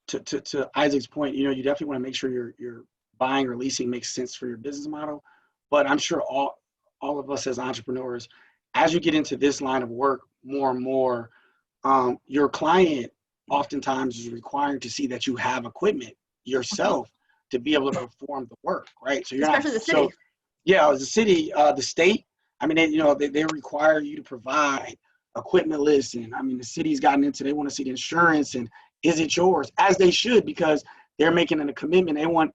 Speaker 8: to Isaac's point, you definitely want to make sure you're buying or leasing makes sense for your business model. But I'm sure all of us as entrepreneurs, as you get into this line of work more and more, your client oftentimes is required to see that you have equipment yourself to be able to perform the work, right? So
Speaker 2: especially the city.
Speaker 8: So, yeah, as a city, the state, I mean, they require you to provide equipment lists, and I mean, the city's gotten into, they want to see the insurance and is it yours, as they should, because they're making a commitment. They want,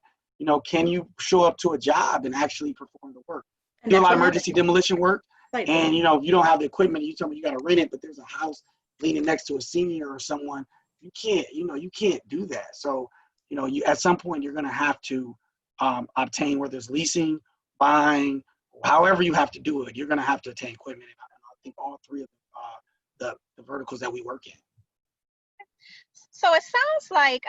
Speaker 8: can you show up to a job and actually perform the work? Do a lot of emergency demolition work, and if you don't have the equipment, you tell me you got to rent it, but there's a house leaning next to a senior or someone. You can't do that. So, you at some point you're going to have to obtain, whether it's leasing, buying, however you have to do it, you're going to have to obtain equipment. And I think all three of the verticals that we work in.
Speaker 5: So it sounds like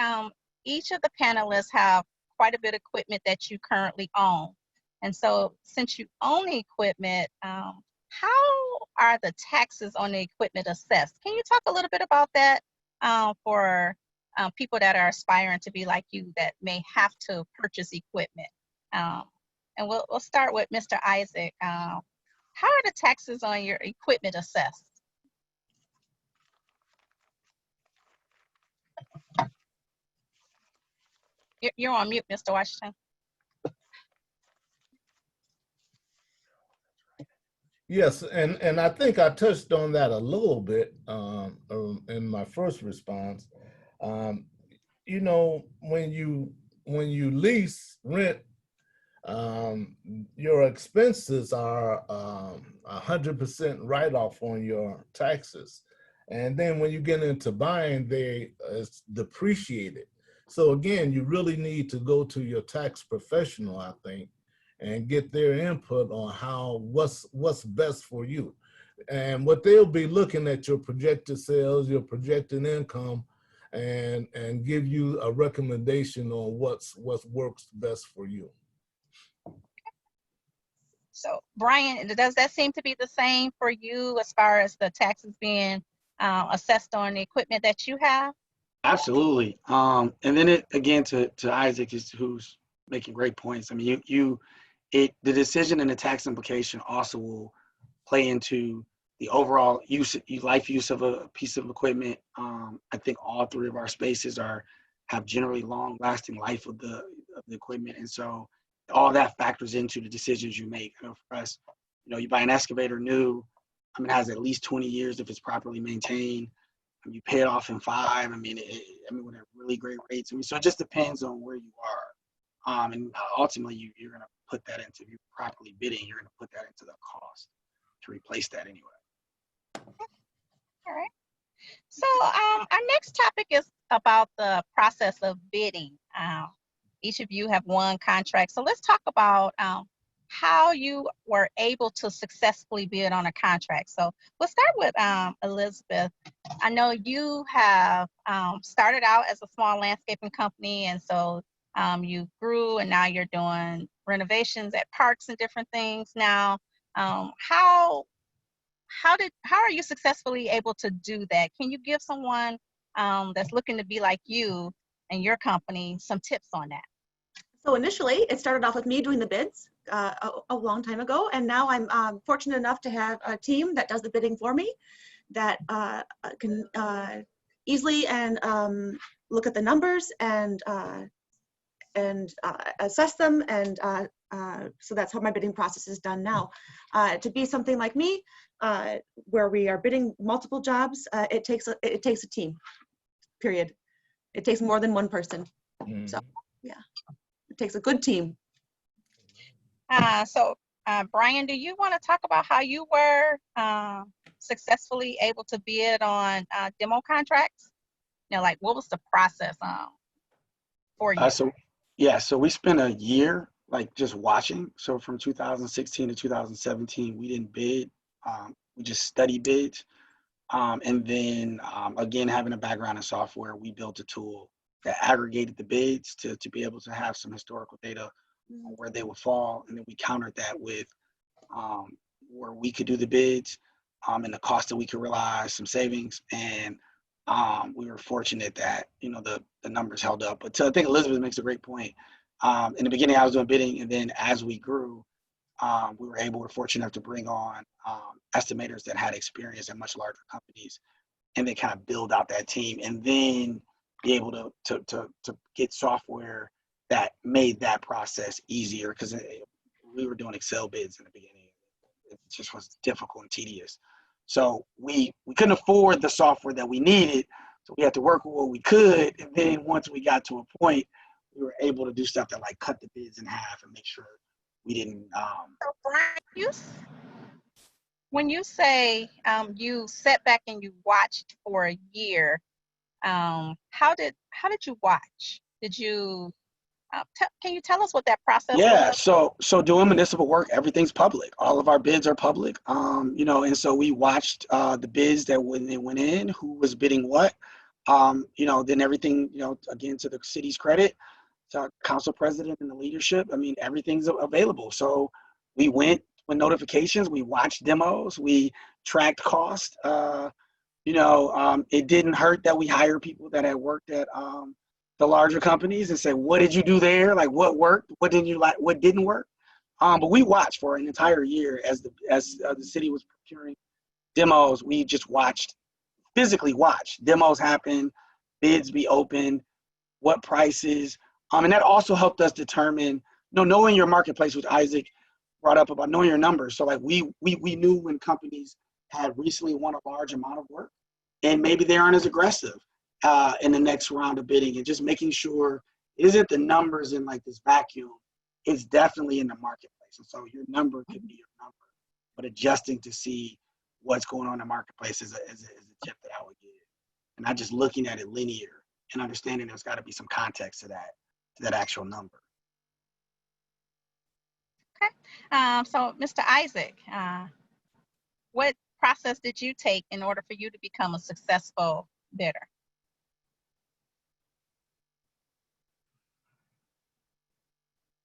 Speaker 5: each of the panelists have quite a bit of equipment that you currently own. And so since you own the equipment, how are the taxes on the equipment assessed? Can you talk a little bit about that for people that are aspiring to be like you that may have to purchase equipment? And we'll start with Mr. Isaac. How are the taxes on your equipment assessed? You're on mute, Mr. Washington.
Speaker 3: Yes, and I think I touched on that a little bit in my first response. You know, when you lease, rent, your expenses are 100% write-off on your taxes, and then when you get into buying, it's depreciated. So again, you really need to go to your tax professional, I think, and get their input on what's best for you. And what they'll be looking at your projected sales, your projected income, and give you a recommendation on what works best for you.
Speaker 5: So Brian, does that seem to be the same for you as far as the taxes being assessed on the equipment that you have?
Speaker 8: Absolutely. And then it again to Isaac, who's making great points. I mean, the decision and the tax implication also will play into the overall life use of a piece of equipment. I think all three of our spaces have generally long-lasting life of the equipment, and so all that factors into the decisions you make. For us, you buy an excavator new, it has at least 20 years if it's properly maintained. You pay it off in 5. with a really great rates. So it just depends on where you are. And ultimately, you're going to put that into, if you're properly bidding, you're going to put that into the cost to replace that anyway.
Speaker 5: All right. So our next topic is about the process of bidding. Each of you have won contracts. So let's talk about how you were able to successfully bid on a contract. So we'll start with Elizabeth. I know you have started out as a small landscaping company, and so you grew, and now you're doing renovations at parks and different things now. How are you successfully able to do that? Can you give someone that's looking to be like you and your company some tips on that?
Speaker 2: So initially, it started off with me doing the bids a long time ago, and now I'm fortunate enough to have a team that does the bidding for me, that can easily and look at the numbers and assess them, and so that's how my bidding process is done now. To be something like me, where we are bidding multiple jobs, it takes a team. Period. It takes more than one person. So yeah. It takes a good team.
Speaker 5: So Brian, do you want to talk about how you were successfully able to bid on demo contracts? Like what was the process for you?
Speaker 8: So we spent a year just watching. So from 2016 to 2017, we didn't bid. We just studied bids. And then again, having a background in software, we built a tool that aggregated the bids to be able to have some historical data on where they would fall. And then we countered that with where we could do the bids and the cost that we could realize, some savings. And we were fortunate that, the numbers held up. But I think Elizabeth makes a great point. In the beginning, I was doing bidding. And then as we grew, we were fortunate enough to bring on estimators that had experience at much larger companies, and they kind of build out that team, and then be able to get software that made that process easier, because we were doing Excel bids in the beginning. It just was difficult and tedious. So we couldn't afford the software that we needed, so we had to work with what we could. And then once we got to a point, we were able to do stuff that cut the bids in half and make sure we didn't.
Speaker 5: So Brian, When you say you sat back and you watched for a year, how did you watch? Did you can you tell us what that process
Speaker 8: Yeah,
Speaker 5: was?
Speaker 8: so doing municipal work, everything's public. All of our bids are public. You know, and so we watched the bids that when they went in, who was bidding what. You know, then everything, you know, again, to the city's credit, to our council president and the leadership, I mean, everything's available. So we went with notifications, we watched demos, we tracked cost. You know, it didn't hurt that we hired people that had worked at the larger companies and say, what did you do there? Like, what worked? What didn't you like? What didn't work? But we watched for an entire year as the city was procuring demos. We just watched, physically watched demos happen, bids be opened, what prices. And that also helped us determine, you know, knowing your marketplace, which Isaac brought up about knowing your numbers. So like we knew when companies had recently won a large amount of work and maybe they aren't as aggressive in the next round of bidding, and just making sure it isn't the numbers in like this vacuum, it's definitely in the marketplace. And so your number could be your number, but adjusting to see what's going on in the marketplace is a tip that I would give. And not just looking at it linear and understanding there's got to be some context to that actual number.
Speaker 5: Okay. So Mr. Isaac, what process did you take in order for you to become a successful bidder?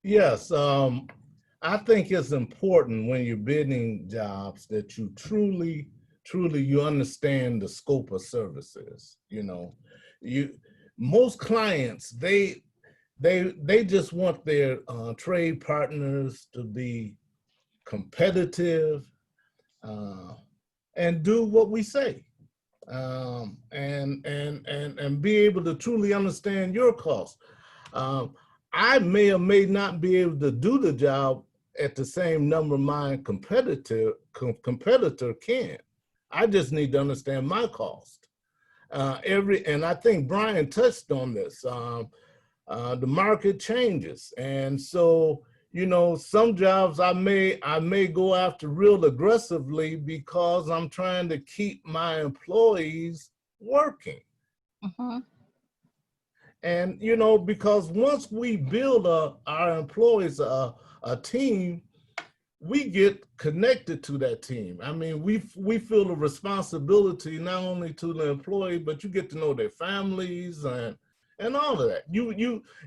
Speaker 3: Yes, I think it's important when you're bidding jobs that you truly you understand the scope of services. You know, most clients, they just want their trade partners to be competitive and do what we say, and be able to truly understand your costs. I may or may not be able to do the job at the same number my competitor can. I just need to understand my cost. And I think Brian touched on this. The market changes, and so, you know, some jobs I may go after real aggressively because I'm trying to keep my employees working.
Speaker 5: Mm-hmm.
Speaker 3: And, you know, because once we build our employees a team, we get connected to that team. I mean, we feel a responsibility not only to the employee, but you get to know their families and all of that.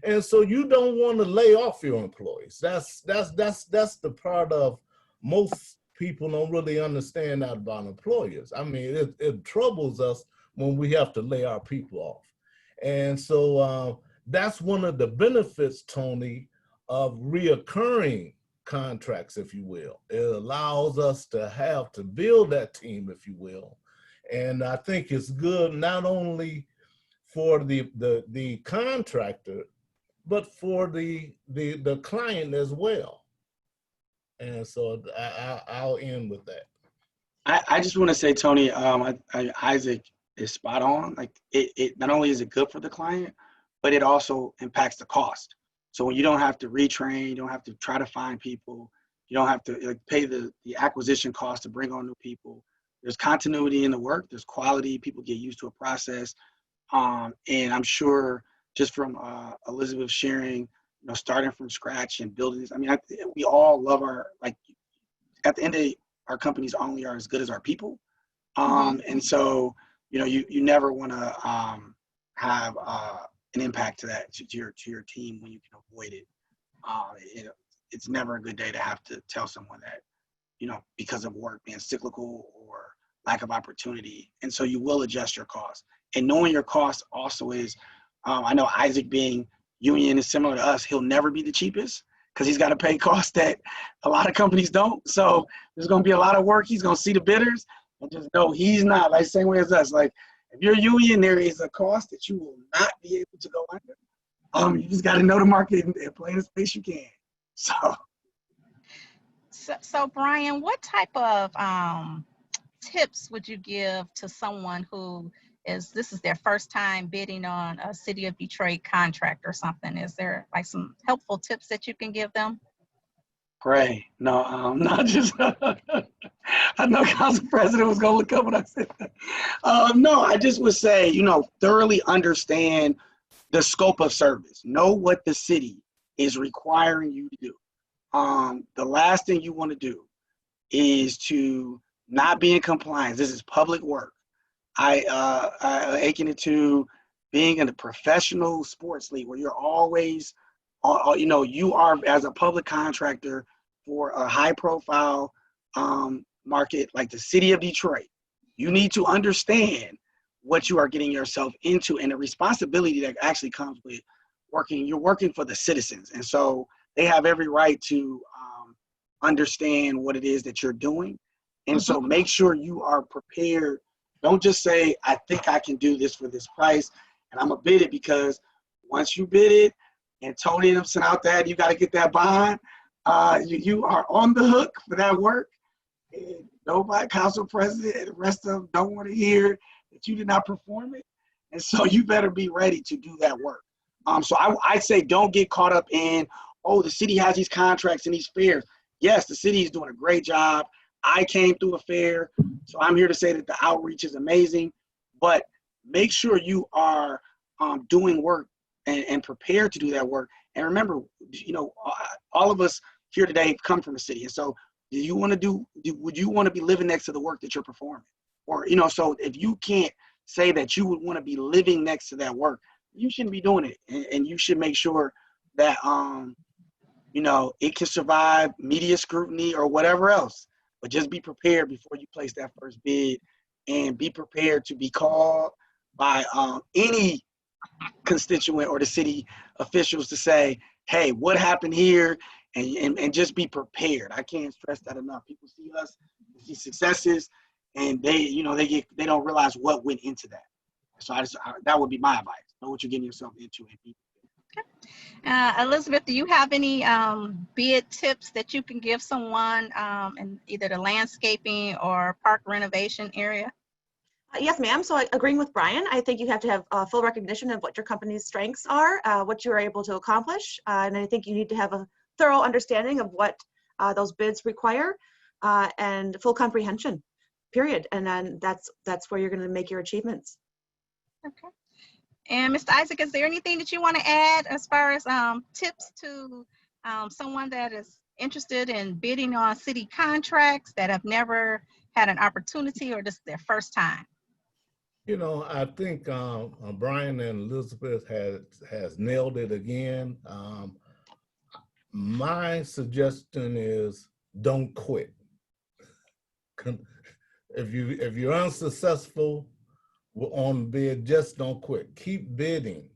Speaker 3: And so you don't want to lay off your employees. That's the part of most people don't really understand that about employers. I mean, it troubles us when we have to lay our people off. And so that's one of the benefits, Toni, of reoccurring contracts, if you will. It allows us to build that team, if you will. And I think it's good not only for the contractor, but for the client as well. And so I'll end with that.
Speaker 8: I just want to say, Toni, Isaac is spot on. Like it not only is it good for the client, but it also impacts the cost. So when you don't have to retrain, you don't have to try to find people, you don't have to pay the acquisition cost to bring on new people. There's continuity in the work, there's quality, people get used to a process. And I'm sure just from Elizabeth sharing, you know, starting from scratch and building this, I mean, we all love at the end of the day, our companies only are as good as our people. And so, you know, you never want to have an impact to your team when you can avoid it. It's never a good day to have to tell someone that, you know, because of work being cyclical or lack of opportunity. And so you will adjust your costs. And knowing your costs also is, I know Isaac being union is similar to us, he'll never be the cheapest because he's got to pay costs that a lot of companies don't. So there's going to be a lot of work. He's going to see the bidders and just know he's not, like same way as us. Like if you're union, there is a cost that you will not be able to go under. You just got to know the market and play in the space you can.
Speaker 5: So Brian, what type of tips would you give to someone who this is their first time bidding on a City of Detroit contract or something? Is there like some helpful tips that you can give them?
Speaker 8: Pray. No, not just I know Council President was gonna look up when I said that. No, I just would say, thoroughly understand the scope of service. Know what the city is requiring you to do. The last thing you want to do is to not be in compliance. This is public work. I akin it to being in a professional sports league where you're always, you are as a public contractor for a high profile market like the city of Detroit. You need to understand what you are getting yourself into and the responsibility that actually comes with you're working for the citizens. And so they have every right to understand what it is that you're doing. And so make sure you are prepared. Don't just say, I think I can do this for this price and I'm gonna bid it, because once you bid it and Toni and them sent out that, you got to get that bond. You are on the hook for that work. And nobody, council president and the rest of them don't want to hear that you did not perform it. And so you better be ready to do that work. So I say don't get caught up in, oh, the city has these contracts and these fairs. Yes, the city is doing a great job. I came through a fair, so I'm here to say that the outreach is amazing. But make sure you are doing work and prepared to do that work. And remember, all of us here today come from a city. And so would you want to be living next to the work that you're performing? Or, so if you can't say that you would want to be living next to that work, you shouldn't be doing it. And you should make sure that, it can survive media scrutiny or whatever else. But just be prepared before you place that first bid, and be prepared to be called by any constituent or the city officials to say, hey, what happened here? And just be prepared. I can't stress that enough. People see us, see successes, and they don't realize what went into that. So that would be my advice. Know what you're getting yourself into and be prepared.
Speaker 5: Okay. Elizabeth, do you have any bid tips that you can give someone in either the landscaping or park renovation area?
Speaker 2: Yes, ma'am. So agreeing with Brian, I think you have to have full recognition of what your company's strengths are, what you are able to accomplish. And I think you need to have a thorough understanding of what those bids require and full comprehension, period. And then that's where you're going to make your achievements.
Speaker 5: Okay. And Mr. Isaac, is there anything that you want to add as far as tips to someone that is interested in bidding on city contracts that have never had an opportunity, or this is their first time?
Speaker 3: I think Brian and Elizabeth has nailed it again. My suggestion is don't quit. If you're unsuccessful on bid, just don't quit. Keep bidding.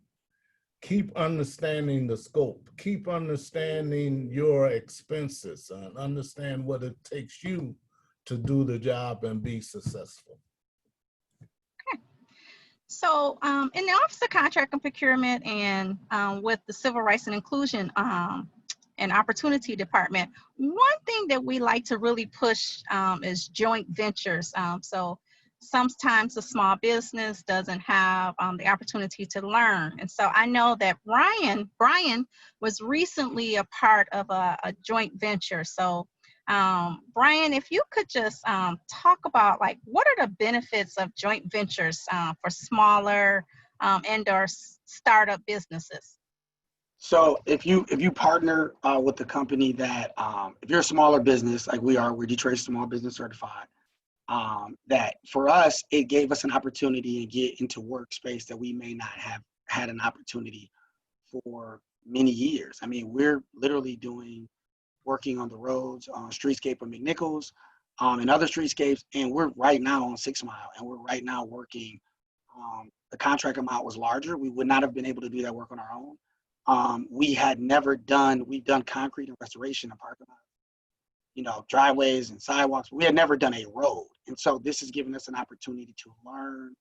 Speaker 3: Keep understanding the scope. Keep understanding your expenses and understand what it takes you to do the job and be successful.
Speaker 5: Okay. So in the Office of Contract and Procurement and with the Civil Rights and Inclusion and Opportunity Department, one thing that we like to really push is joint ventures. So sometimes a small business doesn't have the opportunity to learn. And so I know that Brian was recently a part of a joint venture. So Brian, if you could just talk about what are the benefits of joint ventures for smaller and or startup businesses?
Speaker 8: So if you partner with a company that, if you're a smaller business like we're Detroit Small Business Certified, that for us, it gave us an opportunity to get into workspace that we may not have had an opportunity for many years. I mean, we're literally working on the roads, on streetscape of McNichols, and other streetscapes, and we're right now on 6 Mile, and we're right now working, the contract amount was larger. We would not have been able to do that work on our own. We've done concrete and restoration in parking lots, driveways and sidewalks. We had never done a road. And so this has given us an opportunity to learn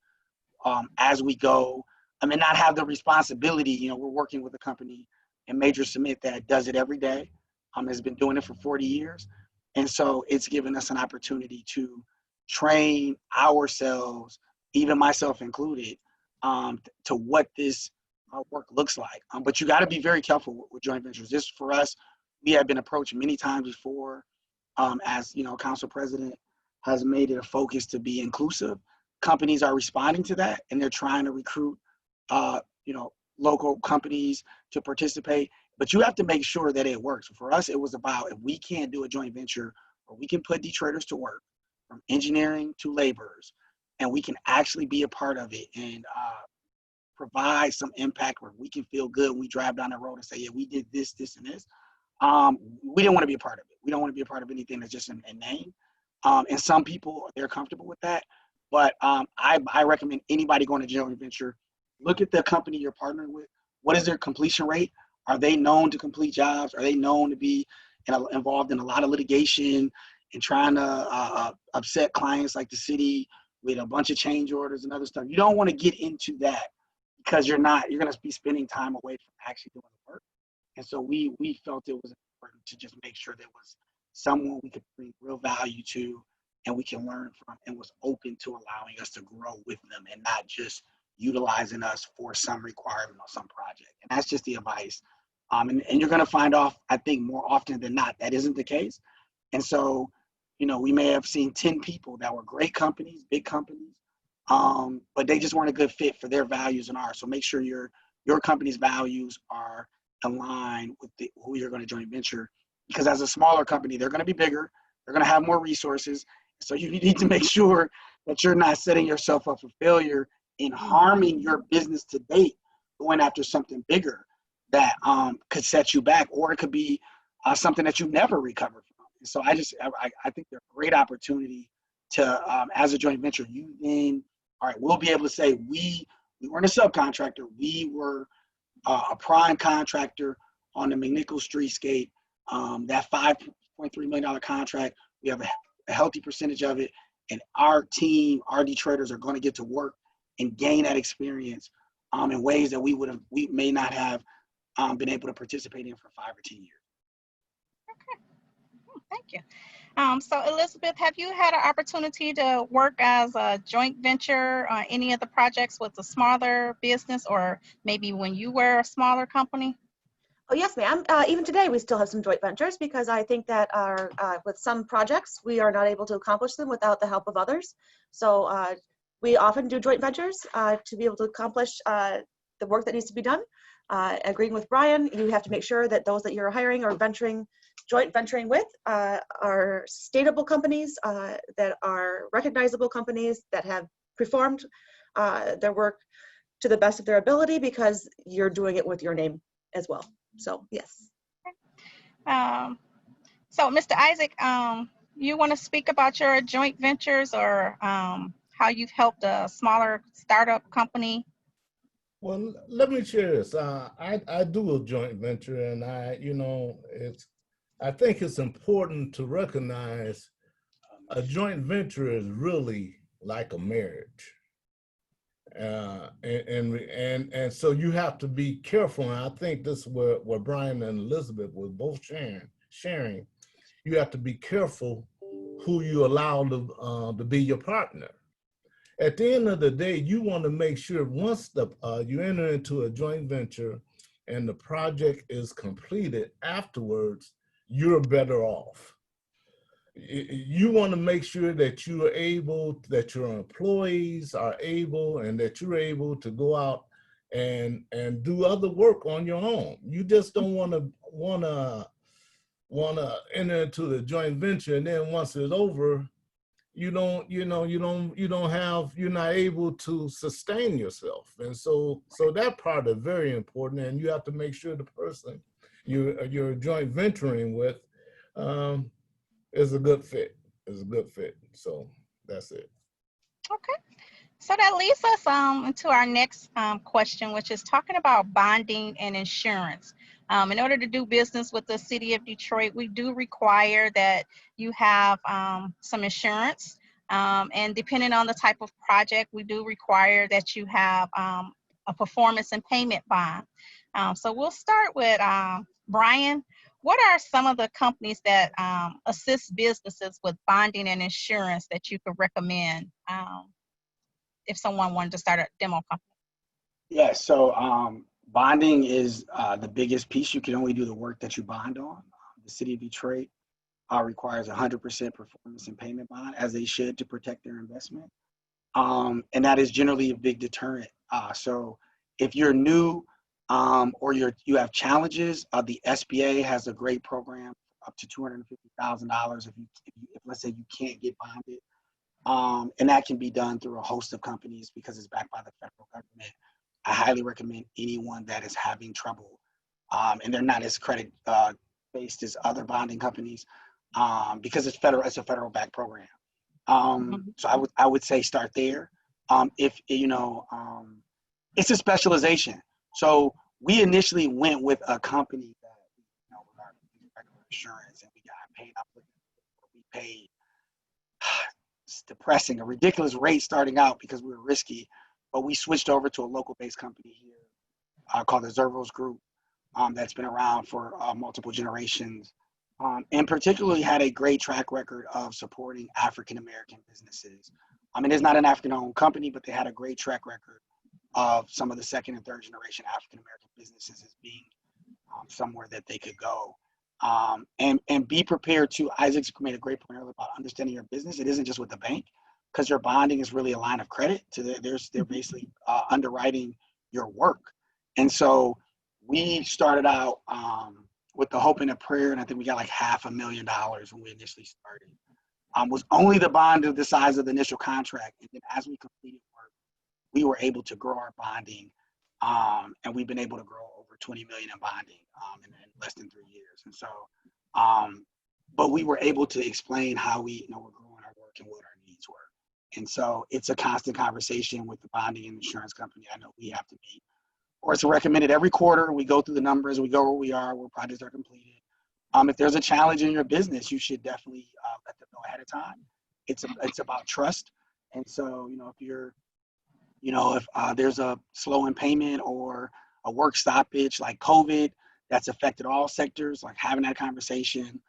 Speaker 8: as we go. Not have the responsibility. We're working with a company in Major Cement that does it every day, has been doing it for 40 years. And so it's given us an opportunity to train ourselves, even myself included, to what this work looks like. But you got to be very careful with joint ventures. This, for us, we have been approached many times before as, council president has made it a focus to be inclusive. Companies are responding to that, and they're trying to recruit, local companies to participate. But you have to make sure that it works. For us, it was about, if we can't do a joint venture where we can put Detroiters to work, from engineering to laborers, and we can actually be a part of it and provide some impact where we can feel good when we drive down the road and say, yeah, we did this, this, and this. We didn't want to be a part of it. We don't want to be a part of anything that's just a name. And some people, they're comfortable with that. But I recommend anybody going to joint venture, look at the company you're partnering with. What is their completion rate? Are they known to complete jobs? Are they known to be involved in a lot of litigation and trying to upset clients like the city with a bunch of change orders and other stuff? You don't want to get into that, because you're going to be spending time away from actually doing the work. And so we felt it was important to just make sure there was someone we could bring real value to and we can learn from, and was open to allowing us to grow with them and not just utilizing us for some requirement or some project. And that's just the advice. And you're going to find off, I think, more often than not, that isn't the case. And so, we may have seen 10 people that were great companies, big companies, but they just weren't a good fit for their values and ours. So make sure your company's values are aligned with who you're going to joint venture, because as a smaller company, they're going to be bigger, they're going to have more resources. So you need to make sure that you're not setting yourself up for failure in harming your business to date, going after something bigger that could set you back, or it could be something that you never recover from. And so I think they're a great opportunity to, as a joint venture, you then, all right, we'll be able to say we weren't a subcontractor, we were a prime contractor on the McNichol streetscape. That $5.3 million contract, we have a healthy percentage of it, and our team, our Detroiters, are going to get to work and gain that experience in ways that we may not have been able to participate in for 5 or 10 years.
Speaker 5: Okay, thank you. So Elizabeth, have you had an opportunity to work as a joint venture on any of the projects with a smaller business, or maybe when you were a smaller company?
Speaker 2: Oh, yes, ma'am. Even today, we still have some joint ventures, because I think that with some projects, we are not able to accomplish them without the help of others. So we often do joint ventures to be able to accomplish the work that needs to be done. Agreeing with Brian, you have to make sure that those that you're hiring or joint venturing with are sustainable companies, that are recognizable companies, that have performed their work to the best of their ability, because you're doing it with your name as well. So, yes.
Speaker 5: So, Mr. Isaac, you want to speak about your joint ventures, or how you've helped a smaller startup company?
Speaker 3: Well, let me share this. I do a joint venture, and I think it's important to recognize a joint venture is really like a marriage. And so you have to be careful, and I think this is where Brian and Elizabeth were both sharing. You have to be careful who you allow to be your partner. At the end of the day, you want to make sure once you enter into a joint venture and the project is completed, afterwards, you're better off. You want to make sure that you are able, that your employees are able, and that you're able to go out and do other work on your own. You just don't want to enter into the joint venture, and then once it's over, you're not able to sustain yourself. And so that part is very important, and you have to make sure the person you're joint venturing with is a good fit. So that's it.
Speaker 5: Okay. So that leads us into our next question, which is talking about bonding and insurance. In order to do business with the city of Detroit, we do require that you have some insurance. And depending on the type of project, we do require that you have a performance and payment bond. So we'll start with Brian. What are some of the companies that assist businesses with bonding and insurance that you could recommend if someone wanted to start a demo company?
Speaker 8: Yeah, so bonding is the biggest piece. You can only do the work that you bond on. The city of Detroit requires 100% performance and payment bond, as they should, to protect their investment. And that is generally a big deterrent. So if you're new or you have challenges, the SBA has a great program up to $250,000 if let's say you can't get bonded. And that can be done through a host of companies because it's backed by the federal government. I highly recommend anyone that is having trouble, and they're not as credit based as other bonding companies, because it's a federal backed program. So I would say start there. If it's a specialization. So we initially went with a company that with our regular insurance, and we got paid up. We paid, it's depressing, a ridiculous rate starting out because we were risky, but we switched over to a local based company here called the Zervos Group, that's been around for multiple generations, and particularly had a great track record of supporting African-American businesses. I mean, it's not an African-owned company, but they had a great track record of some of the second and third generation African-American businesses as being somewhere that they could go. And be prepared to, Isaac's made a great point earlier about understanding your business. It isn't just with the bank, because your bonding is really a line of credit. They're basically underwriting your work. And so we started out with the hope and a prayer, and I think we got like $500,000 when we initially started. Was only the bond of the size of the initial contract. And then as we completed work, we were able to grow our bonding, and we've been able to grow over 20 million in bonding in less than 3 years. And so, but we were able to explain how we're growing our work and what our needs were. And so it's a constant conversation with the bonding and insurance company. I know we have to meet, or it's recommended every quarter. We go through the numbers, we go where we are, where projects are completed. If there's a challenge in your business, you should definitely let them know ahead of time. It's about trust. And so, if there's a slow in payment or a work stoppage like COVID that's affected all sectors, like having that conversation,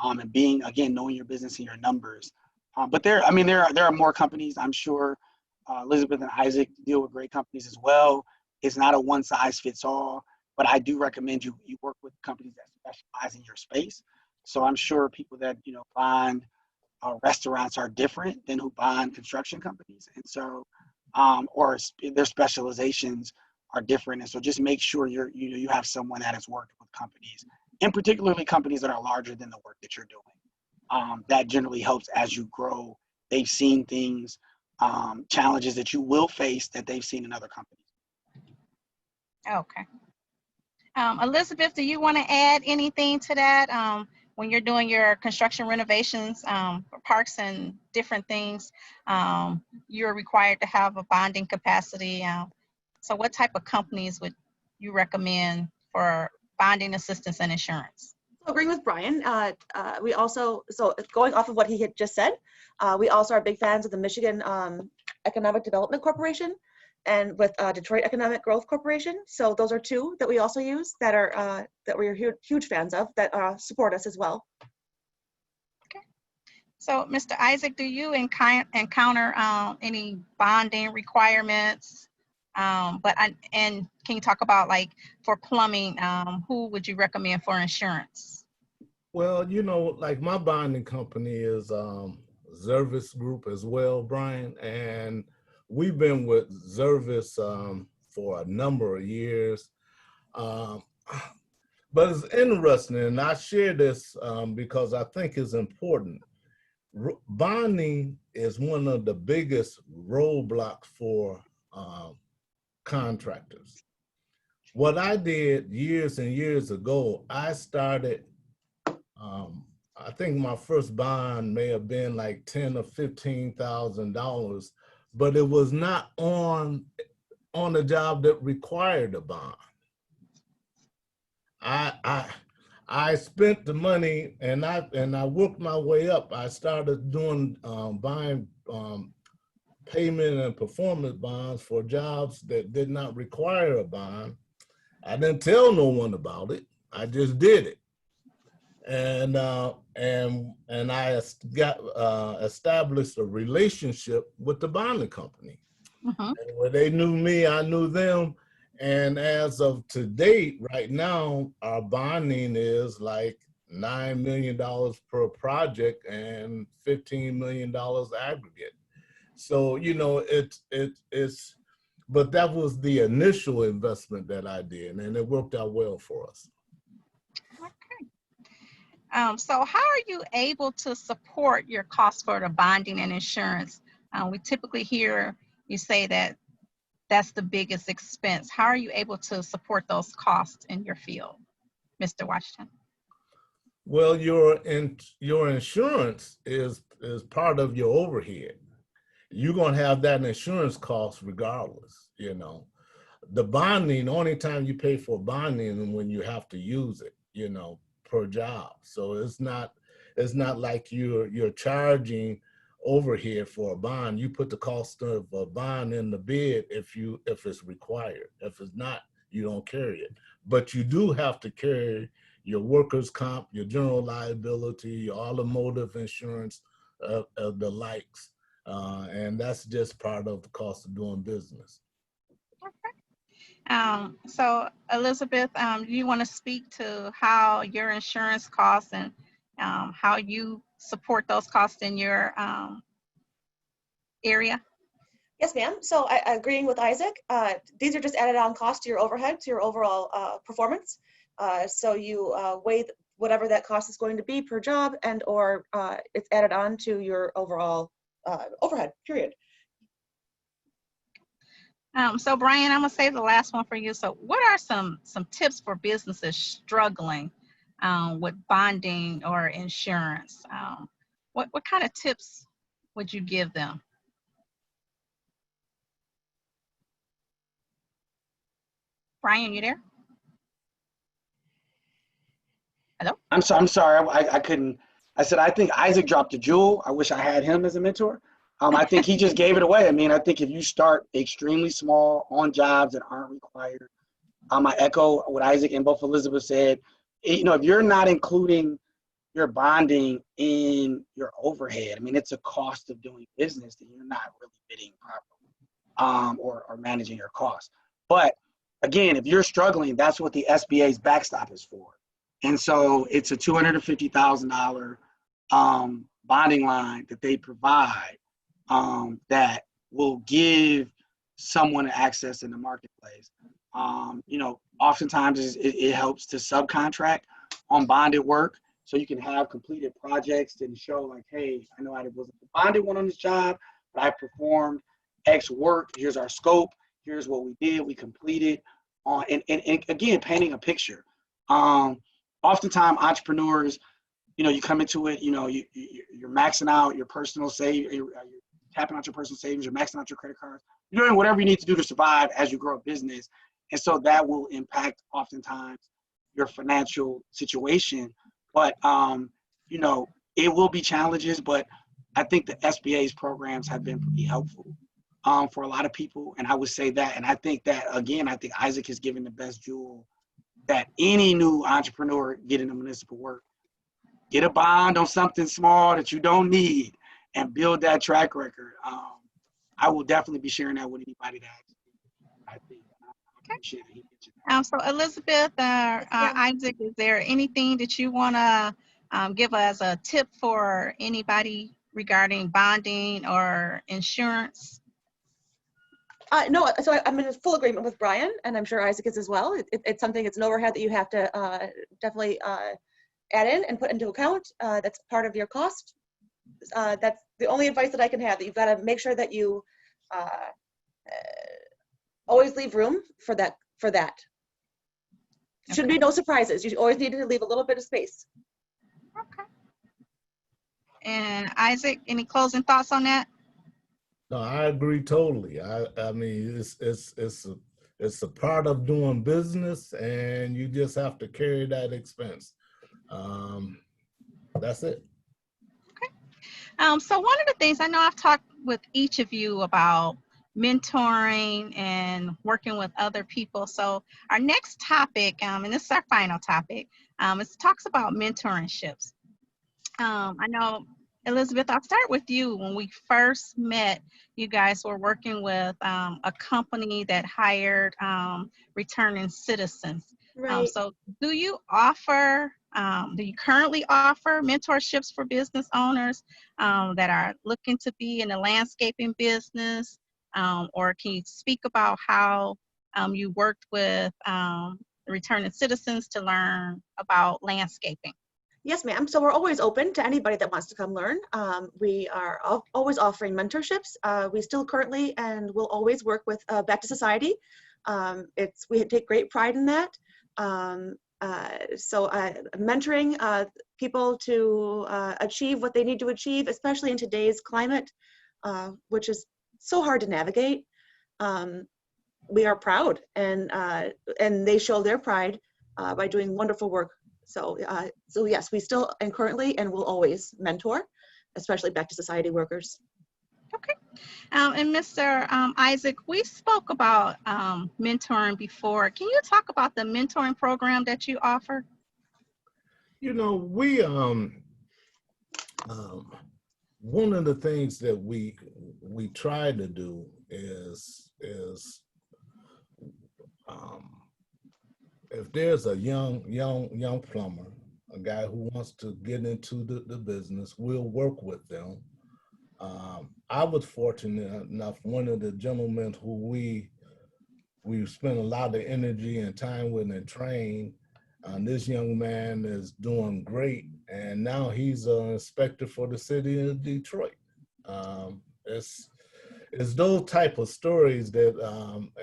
Speaker 8: and being, again, knowing your business and your numbers. But there are more companies. I'm sure Elizabeth and Isaac deal with great companies as well. It's not a one size fits all, but I do recommend you work with companies that specialize in your space. So I'm sure people that bond restaurants are different than who bond construction companies, and so or their specializations are different. And so just make sure you have someone that has worked with companies, and particularly companies that are larger than the work that you're doing. That generally helps as you grow. They've seen things, challenges that you will face that they've seen in other companies.
Speaker 5: Okay. Elizabeth, do you want to add anything to that? When you're doing your construction renovations for parks and different things, you're required to have a bonding capacity. So what type of companies would you recommend for bonding assistance and insurance?
Speaker 2: Agreeing with Brian, we also, so going off of what he had just said, we also are big fans of the Michigan Economic Development Corporation and with Detroit Economic Growth Corporation. So those are two that we also use that are that we're huge fans of, that support us as well.
Speaker 5: Okay. So Mr. Isaac, do you encounter any bonding requirements? And can you talk about, like, for plumbing, who would you recommend for insurance?
Speaker 3: Well, like my bonding company is Zervis Group as well, Brian, and we've been with Zervis for a number of years. But it's interesting, and I share this because I think it's important. Bonding is one of the biggest roadblocks for contractors. What I did years and years ago, I started, I think my first bond may have been like $10,000 or $15,000, but it was not on a job that required a bond. I spent the money and I worked my way up. I started doing buying payment and performance bonds for jobs that did not require a bond. I didn't tell no one about it. I just did it. And I got established a relationship with the bonding company. And where they knew me, I knew them. And as of to date, right now, our bonding is like $9 million per project and $15 million aggregate. So, you know, it's, but that was the initial investment that I did, and it worked out well for us.
Speaker 5: Okay. So how are you able to support your costs for the bonding and insurance? We typically hear you say that that's the biggest expense. How are you able to support those costs in your field, Mr. Washington?
Speaker 3: Well, your insurance is part of your overhead. You're going to have that insurance cost regardless, you know. The bonding, only time you pay for bonding is when you have to use it, you know, per job. So it's not like you're charging overhead for a bond. You put the cost of a bond in the bid if it's required. If it's not, you don't carry it. But you do have to carry your workers' comp, your general liability, your automotive insurance, the likes. And that's just part of the cost of doing business.
Speaker 5: Okay. So Elizabeth, do you want to speak to how your insurance costs and how you support those costs in your area?
Speaker 2: Yes, ma'am. So I agreeing with Isaac. These are just added on costs to your overhead, to your overall performance. So you weigh whatever that cost is going to be per job, and or it's added on to your overall overhead, period.
Speaker 5: So Brian, I'm gonna save the last one for you. So what are some tips for businesses struggling with bonding or insurance? What kind of tips would you give them? Brian, you there? Hello?
Speaker 8: I'm sorry. I couldn't. I said, I think Isaac dropped a jewel. I wish I had him as a mentor. I think he just gave it away. I mean, I think if you start extremely small on jobs that aren't required, I echo what Isaac and both Elizabeth said. You know, if you're not including your bonding in your overhead, I mean, it's a cost of doing business that you're not really bidding properly, or managing your costs. But again, if you're struggling, that's what the SBA's backstop is for. And so it's a $250,000 bonding line that they provide that will give someone access in the marketplace. You know, oftentimes it helps to subcontract on bonded work, so you can have completed projects and show like, hey, I know I wasn't the bonded one on this job, but I performed X work. Here's our scope. Here's what we did. We completed. And again, painting a picture. Oftentimes entrepreneurs, you know, you come into it, you know, you're maxing out your personal savings, you're tapping out your personal savings, you're maxing out your credit cards, you're doing whatever you need to do to survive as you grow a business. And so that will impact oftentimes your financial situation. But, you know, it will be challenges, but I think the SBA's programs have been pretty helpful for a lot of people. And I would say that, and I think that, again, I think Isaac has given the best jewel that any new entrepreneur getting a municipal work. Get a bond on something small that you don't need and build that track record. I will definitely be sharing that with anybody that I think.
Speaker 5: So Elizabeth, Isaac, is there anything that you want to give as a tip for anybody regarding bonding or insurance?
Speaker 2: No, so I'm in full agreement with Brian, and I'm sure Isaac is as well. It's something, it's an overhead that you have to definitely add in and put into account. That's part of your cost. That's the only advice that I can have, that you've got to make sure that you always leave room for that. Should be no surprises. You always need to leave a little bit of space.
Speaker 5: Okay. And Isaac, any closing thoughts on that?
Speaker 3: No, I agree totally. I mean, it's a part of doing business, and you just have to carry that expense. That's it.
Speaker 5: Okay. So one of the things, I know I've talked with each of you about mentoring and working with other people. So our next topic, and this is our final topic, it talks about mentorships. I know, Elizabeth, I'll start with you. When we first met, you guys were working with a company that hired returning citizens.
Speaker 2: Right.
Speaker 5: So do you offer Do you currently offer mentorships for business owners that are looking to be in the landscaping business? Or can you speak about how you worked with returning citizens to learn about landscaping?
Speaker 2: Yes, ma'am. So we're always open to anybody that wants to come learn. We are always offering mentorships. We still currently and will always work with Back to Society. We take great pride in that. Mentoring people to achieve what they need to achieve, especially in today's climate, which is so hard to navigate. We are proud, and they show their pride by doing wonderful work. So yes, we still and currently and will always mentor, especially Back to Society workers.
Speaker 5: Okay. And Mr. Isaac, we spoke about mentoring before. Can you talk about the mentoring program that you offer?
Speaker 3: You know, we one of the things that we try to do is if there's a young plumber, a guy who wants to get into the business, we'll work with them. I was fortunate enough, one of the gentlemen who we spent a lot of energy and time with and trained, this young man is doing great, and now he's an inspector for the city of Detroit. It's those type of stories that,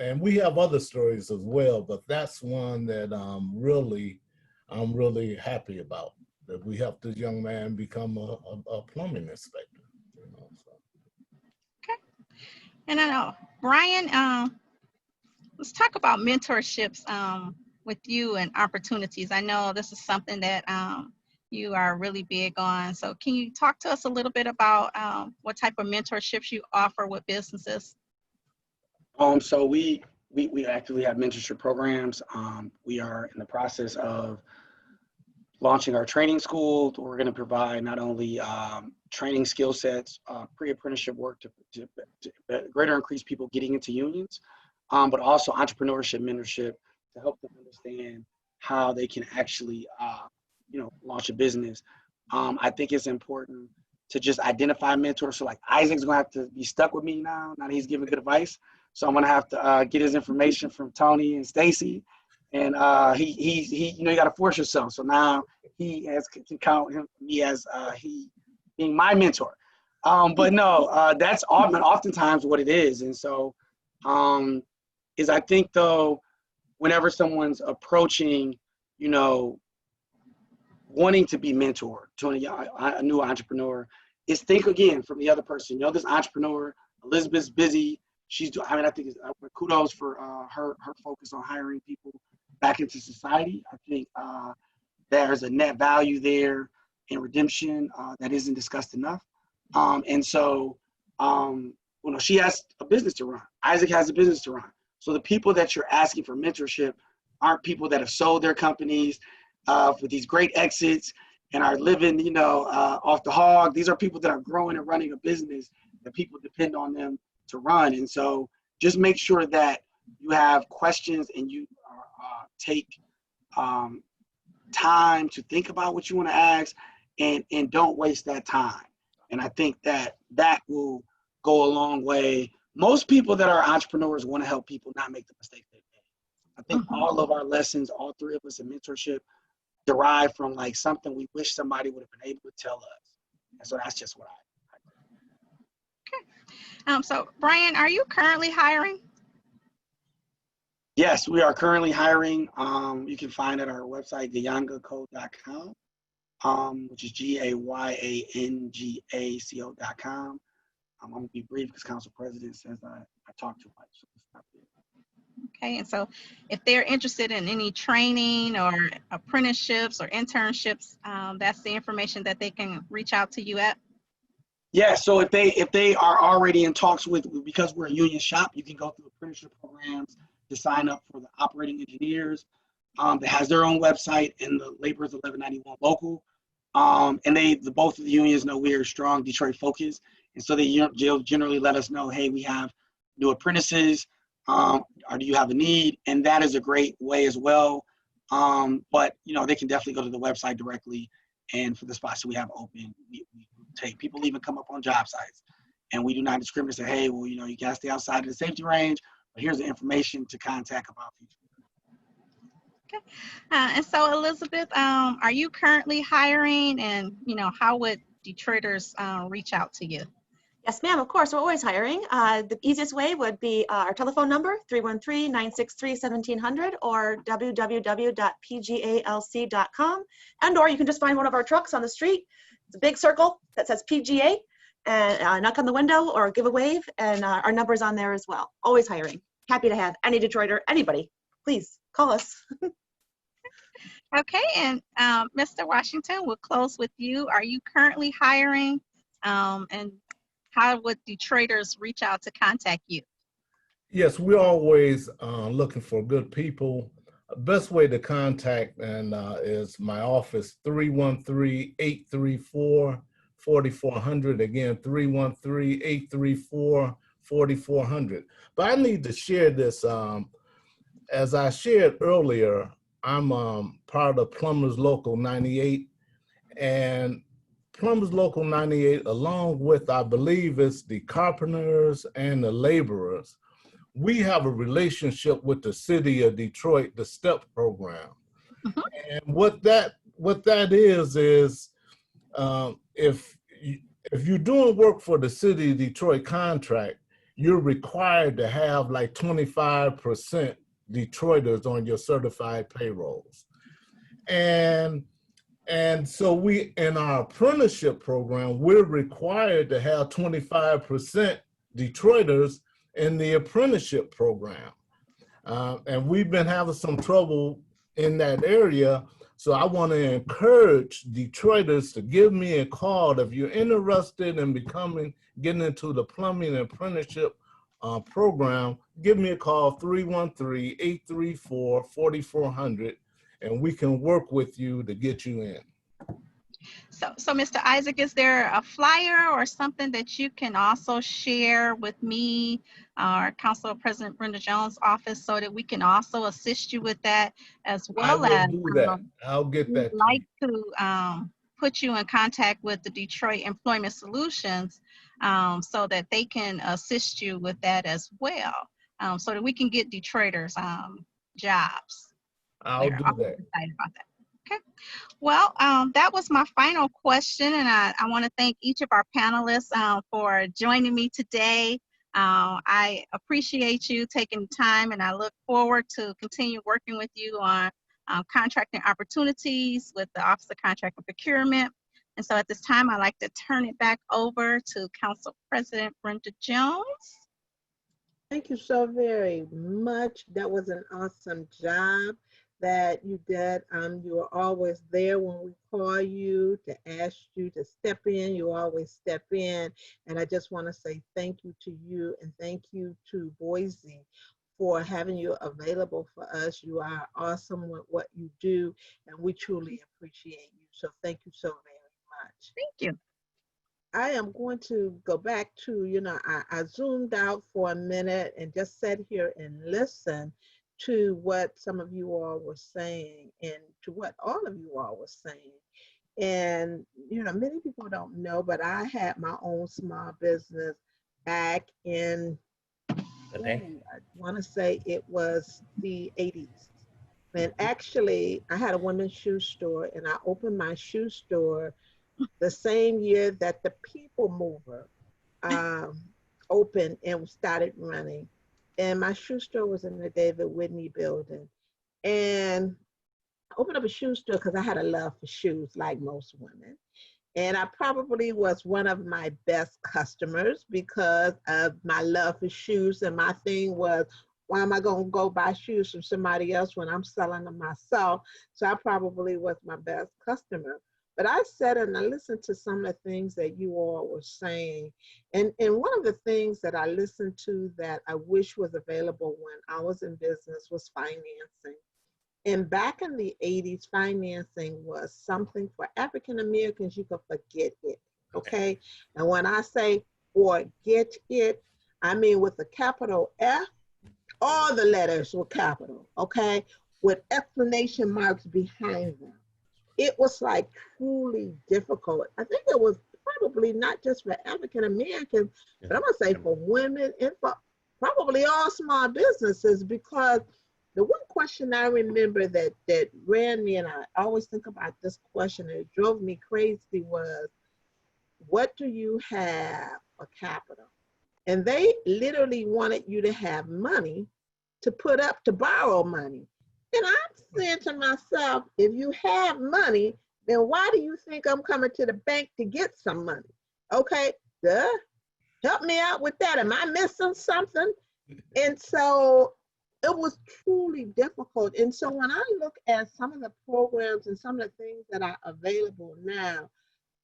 Speaker 3: and we have other stories as well, but that's one that I'm really happy about, that we helped this young man become a plumbing inspector. You know, so.
Speaker 5: Okay. And I know, Brian, let's talk about mentorships with you and opportunities. I know this is something that you are really big on. So can you talk to us a little bit about what type of mentorships you offer with businesses?
Speaker 8: So we actively have mentorship programs. We are in the process of launching our training school. We're going to provide not only training skill sets, pre-apprenticeship work to greater increase people getting into unions, but also entrepreneurship mentorship to help them understand how they can actually launch a business. I think it's important to just identify mentors. So like Isaac's gonna have to be stuck with me now that he's giving good advice. So I'm gonna have to get his information from Toni and Stacy, and he you got to force yourself. So now he can count me as he being my mentor. But no, that's oftentimes what it is. And so is I think though, whenever someone's approaching, wanting to be mentored to a new entrepreneur, is think again from the other person. This entrepreneur, Elizabeth's busy. I think kudos for her focus on hiring people back into society. I think there's a net value there in redemption that isn't discussed enough. And so, she has a business to run. Isaac has a business to run. So the people that you're asking for mentorship aren't people that have sold their companies with these great exits and are living, off the hog. These are people that are growing and running a business that people depend on them to run. And so just make sure that you have questions and you take time to think about what you want to ask and don't waste that time. And I think that will go a long way. Most people that are entrepreneurs want to help people not make the mistakes they made. I think all of our lessons, all three of us in mentorship, derive from like something we wish somebody would have been able to tell us. And so that's just what
Speaker 5: Okay. So Brian, are you currently hiring?
Speaker 8: Yes, we are currently hiring. You can find at our website, gayangaco.com, which is GAYANGACO.com. I'm going to be brief because Council President says I talk too much. So stop there.
Speaker 5: Okay, and so if they're interested in any training or apprenticeships or internships, that's the information that they can reach out to you at?
Speaker 8: Yeah, so if they are already in talks because we're a union shop, you can go through apprenticeship programs to sign up for the operating engineers. That has their own website, and the laborers 1191 local. And both of the unions know we are strong Detroit focused. And so they generally let us know, hey, we have new apprentices, or do you have a need? And that is a great way as well But they can definitely go to the website directly. And for the spots that we have open, we take people even come up on job sites, and we do not discriminate. Say, hey, well, you gotta stay outside of the safety range, but here's the information to contact about future.
Speaker 5: Okay. And so, Elizabeth, are you currently hiring, and how would Detroiters reach out to you?
Speaker 2: Yes, ma'am, of course, we're always hiring. The easiest way would be our telephone number, 313-963-1700, or www.pgalc.com. Or you can just find one of our trucks on the street. It's a big circle that says PGA, and knock on the window or give a wave, and our number's on there as well. Always hiring. Happy to have any Detroiter, anybody. Please call us.
Speaker 5: Okay, and Mr. Washington, we'll close with you. Are you currently hiring, and how would Detroiters reach out to contact you?
Speaker 3: Yes, we're always looking for good people. Best way to contact is my office, 313-834-4400. Again, 313-834-4400. But I need to share this. As I shared earlier, I'm part of Plumbers Local 98, and Plumbers Local 98, along with, I believe it's the carpenters and the laborers, we have a relationship with the city of Detroit, the STEP program.
Speaker 5: Mm-hmm.
Speaker 3: And what that is if you're doing work for the city of Detroit contract, you're required to have like 25% Detroiters on your certified payrolls. And so we, in our apprenticeship program, we're required to have 25% Detroiters in the apprenticeship program. And we've been having some trouble in that area. So I want to encourage Detroiters to give me a call if you're interested in getting into the plumbing apprenticeship program. Give me a call, 313-834-4400. And we can work with you to get you in.
Speaker 5: So Mr. Isaac, is there a flyer or something that you can also share with me, our Council President Brenda Jones' office, so that we can also assist you with that, as well as
Speaker 3: do that. I'll get that.
Speaker 5: We'd like to put you in contact with the Detroit Employment Solutions so that they can assist you with that as well, so that we can get Detroiters jobs.
Speaker 3: I'll do that.
Speaker 5: Excited about that. Okay. Well, that was my final question, and I want to thank each of our panelists for joining me today. I appreciate you taking the time, and I look forward to continue working with you on contracting opportunities with the Office of Contract and Procurement. And so at this time, I'd like to turn it back over to Council President Brenda Jones.
Speaker 7: Thank you so very much. That was an awesome job that you did. You are always there when we call you to ask you to step in. You always step in. And I just want to say thank you to you, and thank you to Boise for having you available for us. You are awesome with what you do, and we truly appreciate you. So thank you so very much.
Speaker 5: Thank you.
Speaker 7: I am going to go back to, I zoomed out for a minute and just sat here and listened to what some of you all were saying, and to what all of you all were saying. And, many people don't know, but I had my own small business back in, I want to say it was the 80s. And actually, I had a women's shoe store, and I opened my shoe store the same year that the People Mover opened and started running. And my shoe store was in the David Whitney building. And I opened up a shoe store because I had a love for shoes, like most women. And I probably was one of my best customers because of my love for shoes. And my thing was, why am I going to go buy shoes from somebody else when I'm selling them myself? So I probably was my best customer. But I sat and I listened to some of the things that you all were saying. And one of the things that I listened to that I wish was available when I was in business was financing. And back in the 80s, financing was something for African Americans. You could forget it, okay? And when I say forget it, I mean with a capital F, all the letters were capital, okay? with exclamation marks behind them. It was like truly difficult. I think it was probably not just for African Americans, but I'm gonna say for women and for probably all small businesses, because the one question I remember that ran me, and I always think about this question, and it drove me crazy, was, what do you have for capital? And they literally wanted you to have money to put up to borrow money. And I'm saying to myself, if you have money, then why do you think I'm coming to the bank to get some money? Okay, duh. Help me out with that. Am I missing something? And so it was truly difficult. And so when I look at some of the programs and some of the things that are available now,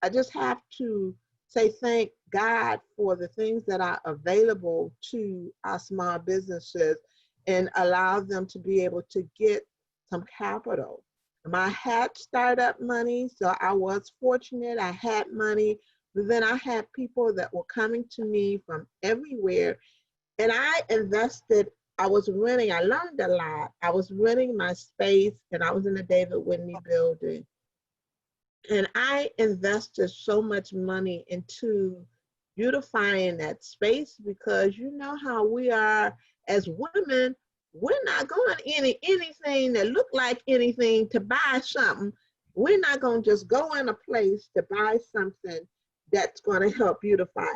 Speaker 7: I just have to say thank God for the things that are available to our small businesses and allow them to be able to get some capital. I had startup money, so I was fortunate. I had money, but then I had people that were coming to me from everywhere, and I invested. I was renting. I learned a lot. I was renting my space, and I was in the David Whitney building. And I invested so much money into beautifying that space, because you know how we are as women, we're not going anything that look like anything to buy something. We're not going to just go in a place to buy something that's going to help beautify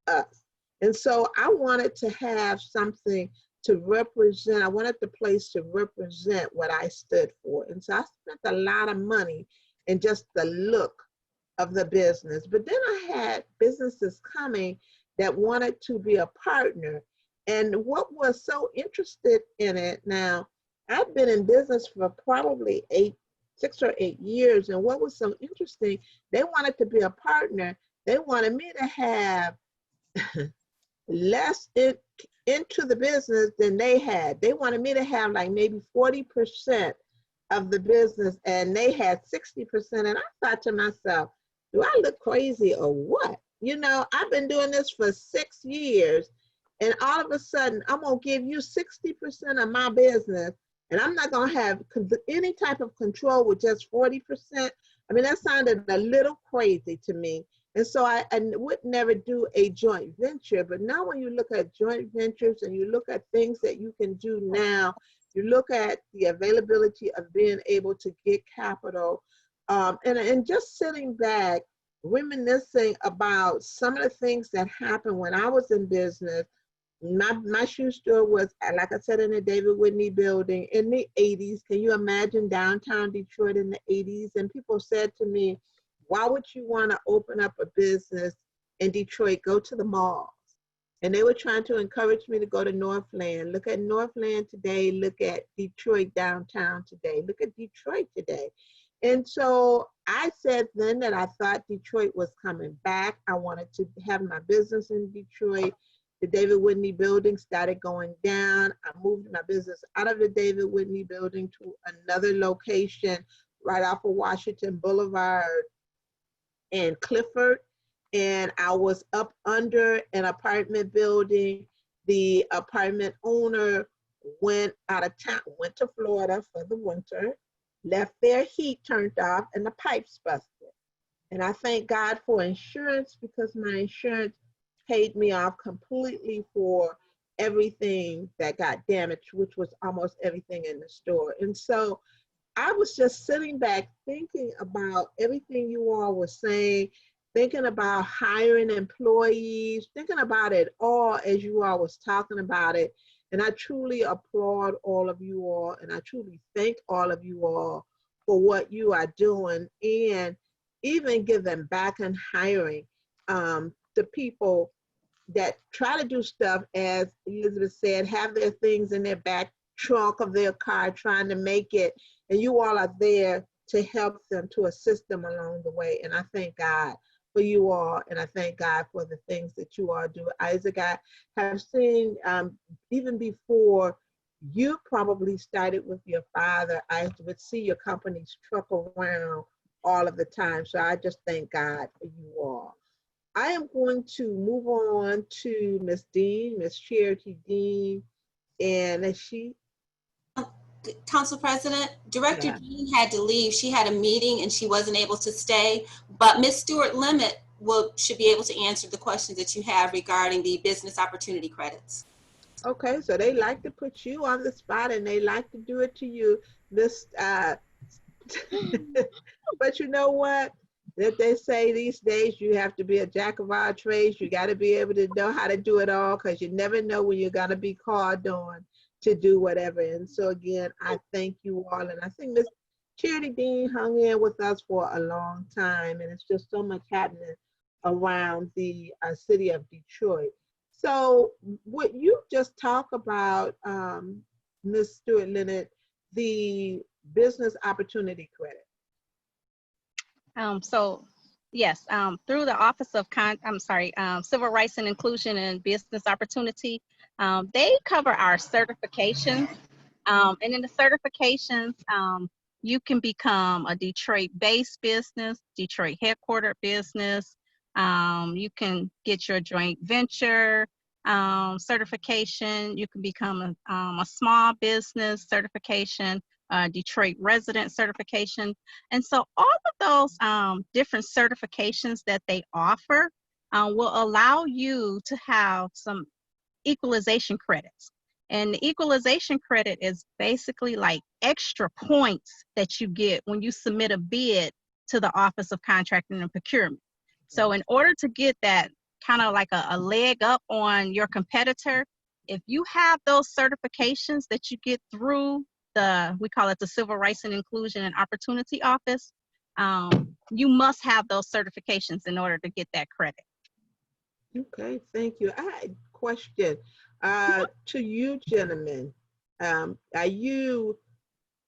Speaker 7: us. And so I wanted to have something to represent. I wanted the place to represent what I stood for. And so I spent a lot of money in just the look of the business. But then I had businesses coming that wanted to be a partner. And what was so interested in it, now, I've been in business for probably 6 or 8 years. And what was so interesting, they wanted to be a partner. They wanted me to have less into the business than they had. They wanted me to have like maybe 40% of the business, and they had 60%. And I thought to myself, do I look crazy or what? You know, I've been doing this for 6 years, and all of a sudden I'm gonna give you 60% of my business, and I'm not gonna have any type of control with just 40%. I mean, that sounded a little crazy to me. And so I would never do a joint venture. But now when you look at joint ventures and you look at things that you can do now, you look at the availability of being able to get capital, and just sitting back, reminiscing about some of the things that happened when I was in business. My shoe store was, like I said, in the David Whitney building in the 80s. Can you imagine downtown Detroit in the 80s? And people said to me, why would you want to open up a business in Detroit? Go to the malls. And they were trying to encourage me to go to Northland. Look at Northland today. Look at Detroit downtown today. Look at Detroit today. And so I said then that I thought Detroit was coming back. I wanted to have my business in Detroit. The David Whitney building started going down. I moved my business out of the David Whitney building to another location right off of Washington Boulevard in Clifford. And I was up under an apartment building. The apartment owner went out of town, went to Florida for the winter, left their heat turned off, and the pipes busted. And I thank God for insurance, because my insurance paid me off completely for everything that got damaged, which was almost everything in the store. And so I was just sitting back thinking about everything you all were saying, thinking about hiring employees, thinking about it all as you all was talking about it. And I truly applaud all of you all, and I truly thank all of you all for what you are doing, and even giving back and hiring the people that try to do stuff, as Elizabeth said, have their things in their back trunk of their car trying to make it, and you all are there to help them, to assist them along the way. And I thank God for you all, and I thank God for the things that you all do. Isaac, I have seen, even before you probably started with your father, I would see your company's truck around all of the time. So I just thank God for you all. I am going to move on to Miss Dean, Miss Charity Dean, and she.
Speaker 9: Council President, Director
Speaker 7: Yeah.
Speaker 9: Dean had to leave. She had a meeting and she wasn't able to stay, but Ms. Stewart-Limmitt should be able to answer the questions that you have regarding the business opportunity credits.
Speaker 7: Okay, so they like to put you on the spot and they like to do it to you, Miss. But you know what? That they say these days you have to be a jack of all trades. You got to be able to know how to do it all, because you never know when you're going to be called on to do whatever. And so again, I thank you all. And I think Miss Charity Dean hung in with us for a long time, and it's just so much happening around the city of Detroit. So what you just talk about, Ms. Stewart-Limmitt, the business opportunity credit.
Speaker 5: So yes, through the Office of Civil Rights and Inclusion and Business Opportunity, they cover our certifications. And in the certifications, you can become a Detroit-based business, Detroit headquartered business. You can get your joint venture certification. You can become a small business certification, Detroit resident certification. And so all of those different certifications that they offer will allow you to have some equalization credits. And the equalization credit is basically like extra points that you get when you submit a bid to the Office of Contracting and Procurement. So in order to get that kind of like a leg up on your competitor, if you have those certifications that you get through we call it the Civil Rights and Inclusion and Opportunity Office, you must have those certifications in order to get that credit.
Speaker 7: Okay, thank you. I had a question to you gentlemen. Are you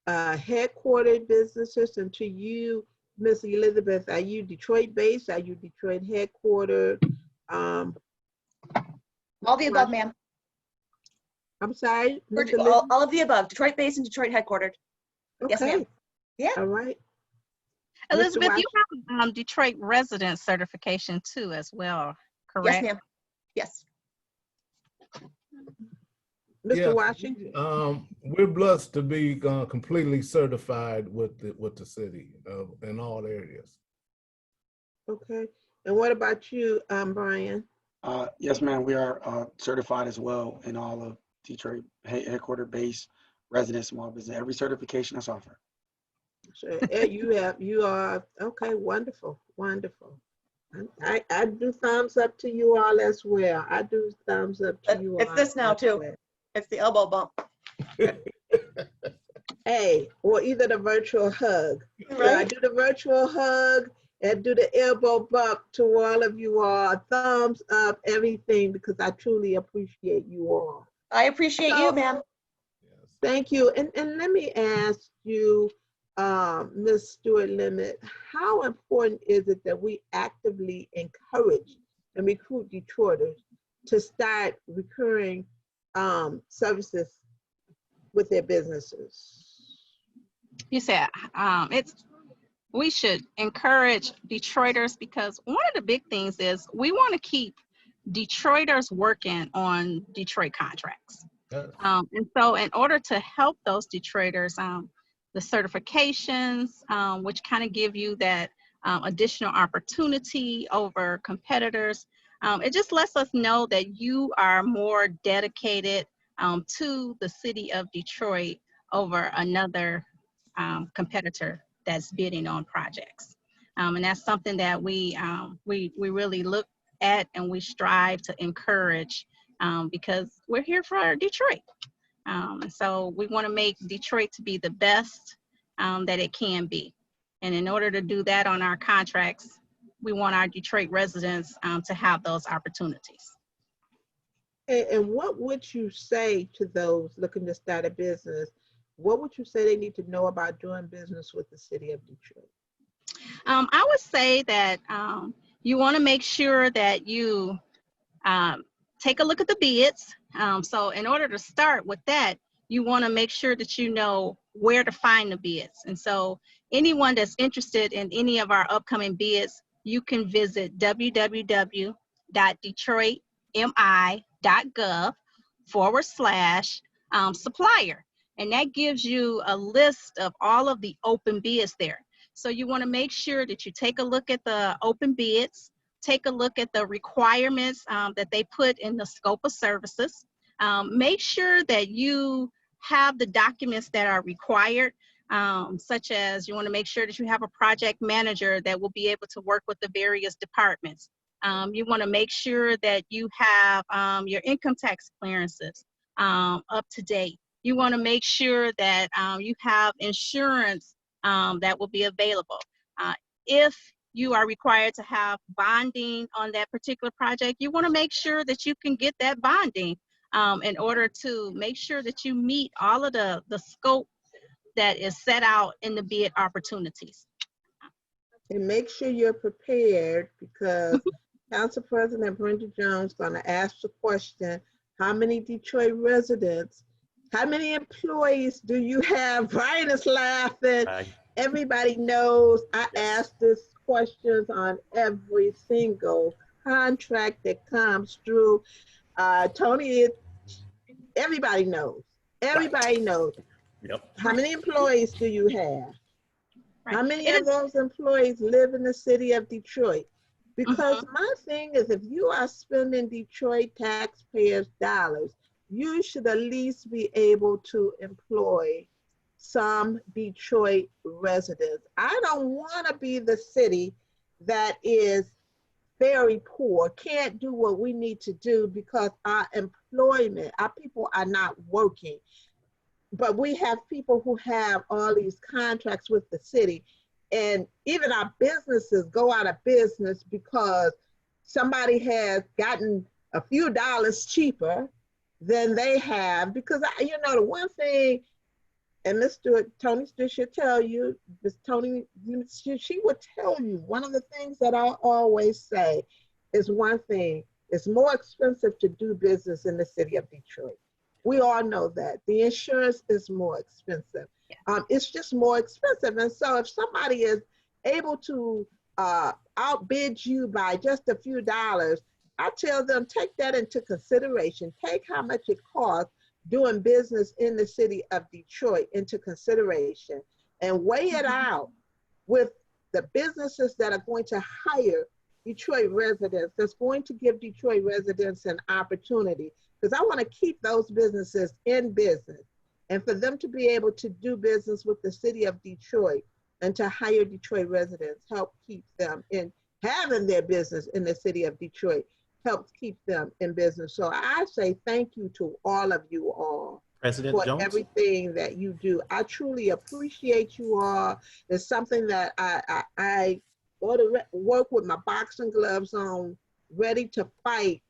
Speaker 7: headquartered businesses? And to you, Miss Elizabeth, are you Detroit based? Are you Detroit headquartered?
Speaker 2: All the above, ma'am.
Speaker 7: I'm sorry?
Speaker 2: All of the above, Detroit based and Detroit headquartered.
Speaker 7: Okay.
Speaker 2: Yes, ma'am. Yeah.
Speaker 7: All right.
Speaker 5: Elizabeth, you have Detroit resident certification too as well, correct?
Speaker 2: Yes, ma'am. Yes.
Speaker 7: Mr. Washington?
Speaker 3: We're blessed to be completely certified with the city in all areas.
Speaker 7: Okay. And what about you, Brian?
Speaker 8: Yes, ma'am. We are certified as well in all of Detroit headquarter-based resident small business. Every certification that's offered.
Speaker 7: So you are okay. Wonderful, wonderful. I do thumbs up to you all as well. I do thumbs up to you all.
Speaker 2: It's this now too. Well. It's the elbow bump.
Speaker 7: Hey, or either the virtual hug.
Speaker 2: Right.
Speaker 7: So I do the virtual hug and do the elbow bump to all of you all. Thumbs up, everything, because I truly appreciate you all.
Speaker 2: I appreciate you, ma'am.
Speaker 7: Thank you. And let me ask you, Ms. Stewart-Limmitt, how important is it that we actively encourage and recruit Detroiters to start recurring services with their businesses?
Speaker 5: You said we should encourage Detroiters, because one of the big things is we want to keep Detroiters working on Detroit contracts. And so in order to help those Detroiters, the certifications, which kind of give you that additional opportunity over competitors, it just lets us know that you are more dedicated to the city of Detroit over another competitor that's bidding on projects. And that's something that we really look at and we strive to encourage, because we're here for Detroit. So we want to make Detroit to be the best that it can be. And in order to do that on our contracts, we want our Detroit residents to have those opportunities.
Speaker 7: And what would you say to those looking to start a business? What would you say they need to know about doing business with the city of Detroit?
Speaker 5: I would say that you want to make sure that you take a look at the bids. So in order to start with that, you want to make sure that you know where to find the bids. And so anyone that's interested in any of our upcoming bids, you can visit www.detroitmi.gov/supplier. And that gives you a list of all of the open bids there. So you want to make sure that you take a look at the open bids, take a look at the requirements that they put in the scope of services. Make sure that you have the documents that are required, such as you want to make sure that you have a project manager that will be able to work with the various departments. You want to make sure that you have your income tax clearances up to date. You want to make sure that you have insurance that will be available. If you are required to have bonding on that particular project, you want to make sure that you can get that bonding in order to make sure that you meet all of the scope that is set out in the bid opportunities.
Speaker 7: And make sure you're prepared, because Council President Brenda Jones is going to ask the question, how many Detroit residents, how many employees do you have? Brian is laughing. Everybody knows I ask this questions on every single contract that comes through. Toni, everybody knows. Everybody knows.
Speaker 6: Yep.
Speaker 7: How many employees do you have?
Speaker 5: Right.
Speaker 7: How many of those employees live in the city of Detroit? Because my thing is, if you are spending Detroit taxpayers' dollars, you should at least be able to employ some Detroit residents. I don't want to be the city that is very poor, can't do what we need to do because our employment, our people are not working. But we have people who have all these contracts with the city, and even our businesses go out of business because somebody has gotten a few dollars cheaper than they have. Because, you know, the one thing, and Toni should tell you, Miss Toni, she would tell you, one of the things that I always say is one thing, it's more expensive to do business in the city of Detroit. We all know that. The insurance is more expensive. It's just more expensive. And so if somebody is able to outbid you by just a few dollars, I tell them, take that into consideration. Take how much it costs doing business in the city of Detroit into consideration, and weigh it out with the businesses that are going to hire Detroit residents, that's going to give Detroit residents an opportunity. Because I want to keep those businesses in business, and for them to be able to do business with the city of Detroit and to hire Detroit residents, help keep them in having their business in the city of Detroit, helps keep them in business. So I say thank you to all of you all for everything that you do. I truly appreciate you all. It's something that I ought to work with my boxing gloves on, ready to fight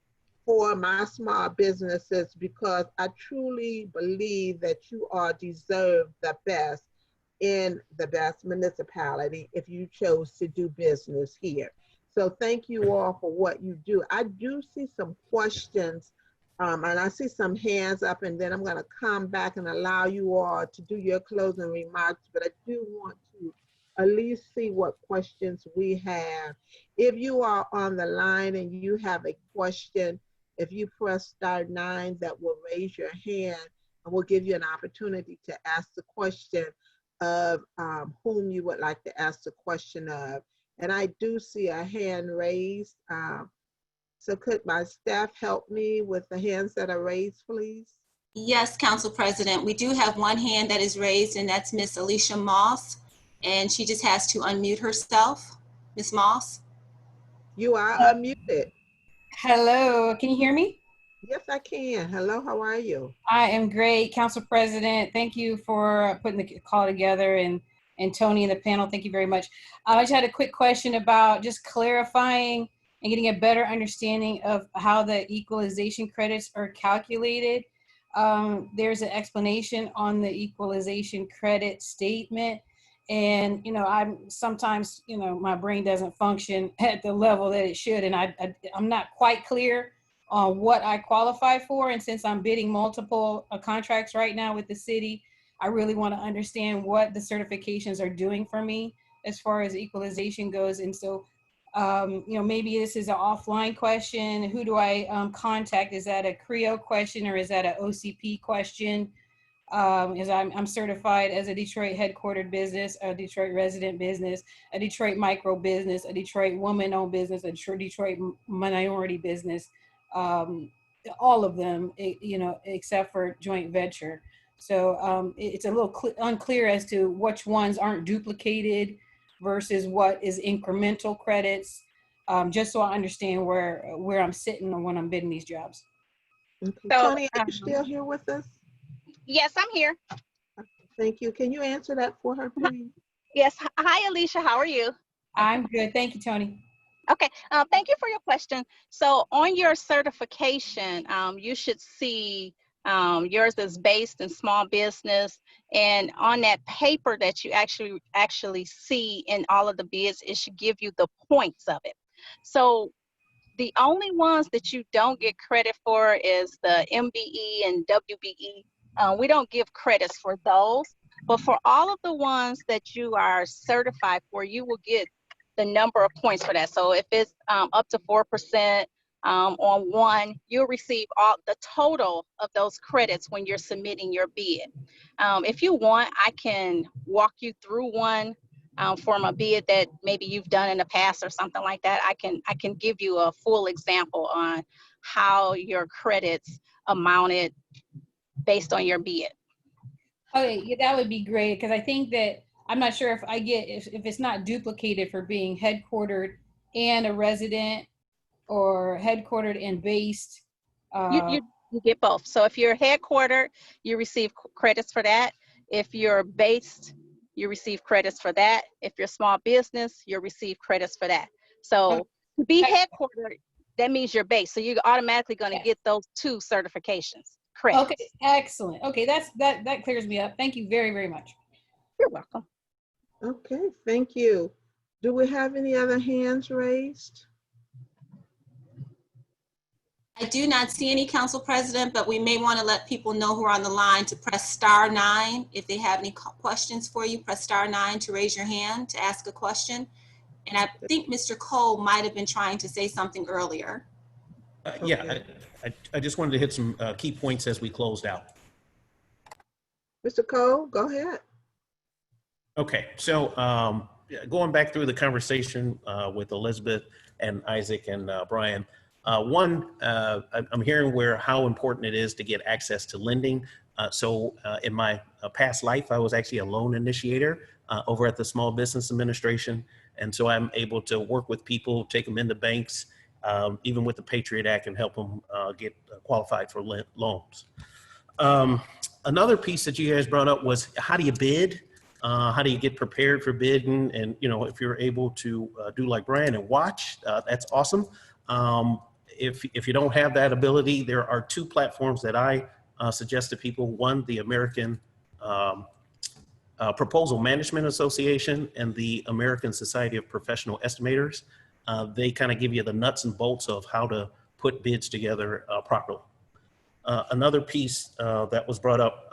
Speaker 7: for my small businesses, because I truly believe that you all deserve the best in the best municipality if you chose to do business here. So thank you all for what you do. I do see some questions and I see some hands up, and then I'm going to come back and allow you all to do your closing remarks, but I do want to at least see what questions we have. If you are on the line and you have a question, if you press *9, that will raise your hand, and we'll give you an opportunity to ask the question of whom you would like to ask the question of. And I do see a hand raised. So could my staff help me with the hands that are raised, please?
Speaker 9: Yes, Council President. We do have one hand that is raised, and that's Miss Alicia Moss. And she just has to unmute herself. Miss Moss?
Speaker 7: You are unmuted.
Speaker 10: Hello, can you hear me?
Speaker 7: Yes, I can. Hello, how are you?
Speaker 10: I am great, Council President. Thank you for putting the call together, and Toni and the panel, thank you very much. I just had a quick question about just clarifying and getting a better understanding of how the equalization credits are calculated. There's an explanation on the equalization credit statement. And, you know, I'm sometimes, you know, my brain doesn't function at the level that it should. And I'm not quite clear on what I qualify for. And since I'm bidding multiple contracts right now with the city, I really want to understand what the certifications are doing for me as far as equalization goes. And so, you know, maybe this is an offline question. Who do I contact? Is that a CRIO question or is that an OCP question? As I'm certified as a Detroit headquartered business, a Detroit resident business, a Detroit micro business, a Detroit woman-owned business, a Detroit minority business, all of them, you know, except for joint venture. So it's a little unclear as to which ones aren't duplicated versus what is incremental credits, just so I understand where I'm sitting when I'm bidding these jobs.
Speaker 7: Okay.
Speaker 5: So,
Speaker 7: Toni, are you still here with us?
Speaker 5: yes, I'm here.
Speaker 7: Thank you. Can you answer that for her, please?
Speaker 5: Yes. Hi, Alicia. How are you?
Speaker 10: I'm good. Thank you, Toni.
Speaker 5: Okay. Thank you for your question. So on your certification, you should see yours is based in small business, and on that paper that you actually see in all of the bids, it should give you the points of it. So the only ones that you don't get credit for is the MBE and WBE. We don't give credits for those, but for all of the ones that you are certified for, you will get the number of points for that. So if it's up to 4% on one, you'll receive all the total of those credits when you're submitting your bid. If you want, I can walk you through one from a bid that maybe you've done in the past or something like that. I can give you a full example on how your credits amounted based on your bid.
Speaker 10: Okay, yeah, that would be great, because I think that I'm not sure if if it's not duplicated for being headquartered and a resident, or headquartered and based.
Speaker 5: You get both. So if you're headquartered, you receive credits for that. If you're based, you receive credits for that. If you're small business, you'll receive credits for that. So to be headquartered, that means you're based. So you're automatically going to get those 2 certifications. Credits.
Speaker 10: Okay, excellent. Okay, that clears me up. Thank you very, very much.
Speaker 5: You're welcome.
Speaker 7: Okay, thank you. Do we have any other hands raised?
Speaker 9: I do not see any, Council President, but we may want to let people know who are on the line to press *9. If they have any questions for you, press *9 to raise your hand to ask a question. And I think Mr. Cole might have been trying to say something earlier.
Speaker 6: Yeah, I just wanted to hit some key points as we closed out.
Speaker 7: Mr. Cole, go ahead.
Speaker 6: Okay, so going back through the conversation with Elizabeth and Isaac and Brian, I'm hearing how important it is to get access to lending. So in my past life, I was actually a loan initiator over at the Small Business Administration. And so I'm able to work with people, take them into banks, even with the Patriot Act, and help them get qualified for loans. Another piece that you guys brought up was, how do you bid? How do you get prepared for bidding? And, you know, if you're able to do like Brian and watch, that's awesome. If you don't have that ability, there are 2 platforms that I suggest to people. One, the American Proposal Management Association and the American Society of Professional Estimators. They kind of give you the nuts and bolts of how to put bids together properly. Another piece that was brought up,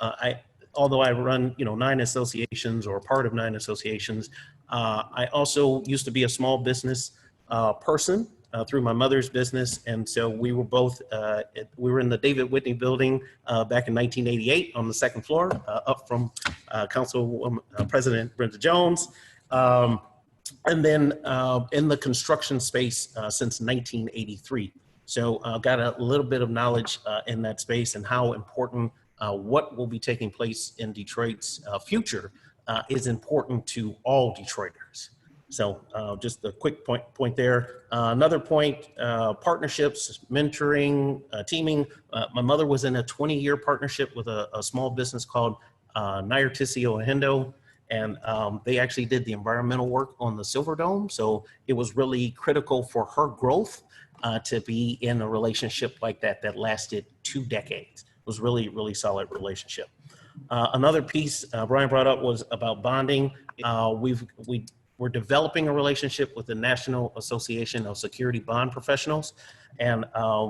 Speaker 6: although I run 9 associations or part of 9 associations, I also used to be a small business person through my mother's business. And so we were both, we were in the David Whitney building back in 1988 on the 2nd floor, up from Council President Brenda Jones. And then in the construction space since 1983. So got a little bit of knowledge in that space, and how important what will be taking place in Detroit's future is important to all Detroiters. So just a quick point there. Another point, partnerships, mentoring, teaming. My mother was in a 20-year partnership with a small business called Nyartisio Ahendo, and they actually did the environmental work on the Silver Dome. So it was really critical for her growth to be in a relationship like that lasted 2 decades. It was really, really solid relationship. Another piece Brian brought up was about bonding. We're developing a relationship with the National Association of Security Bond Professionals, and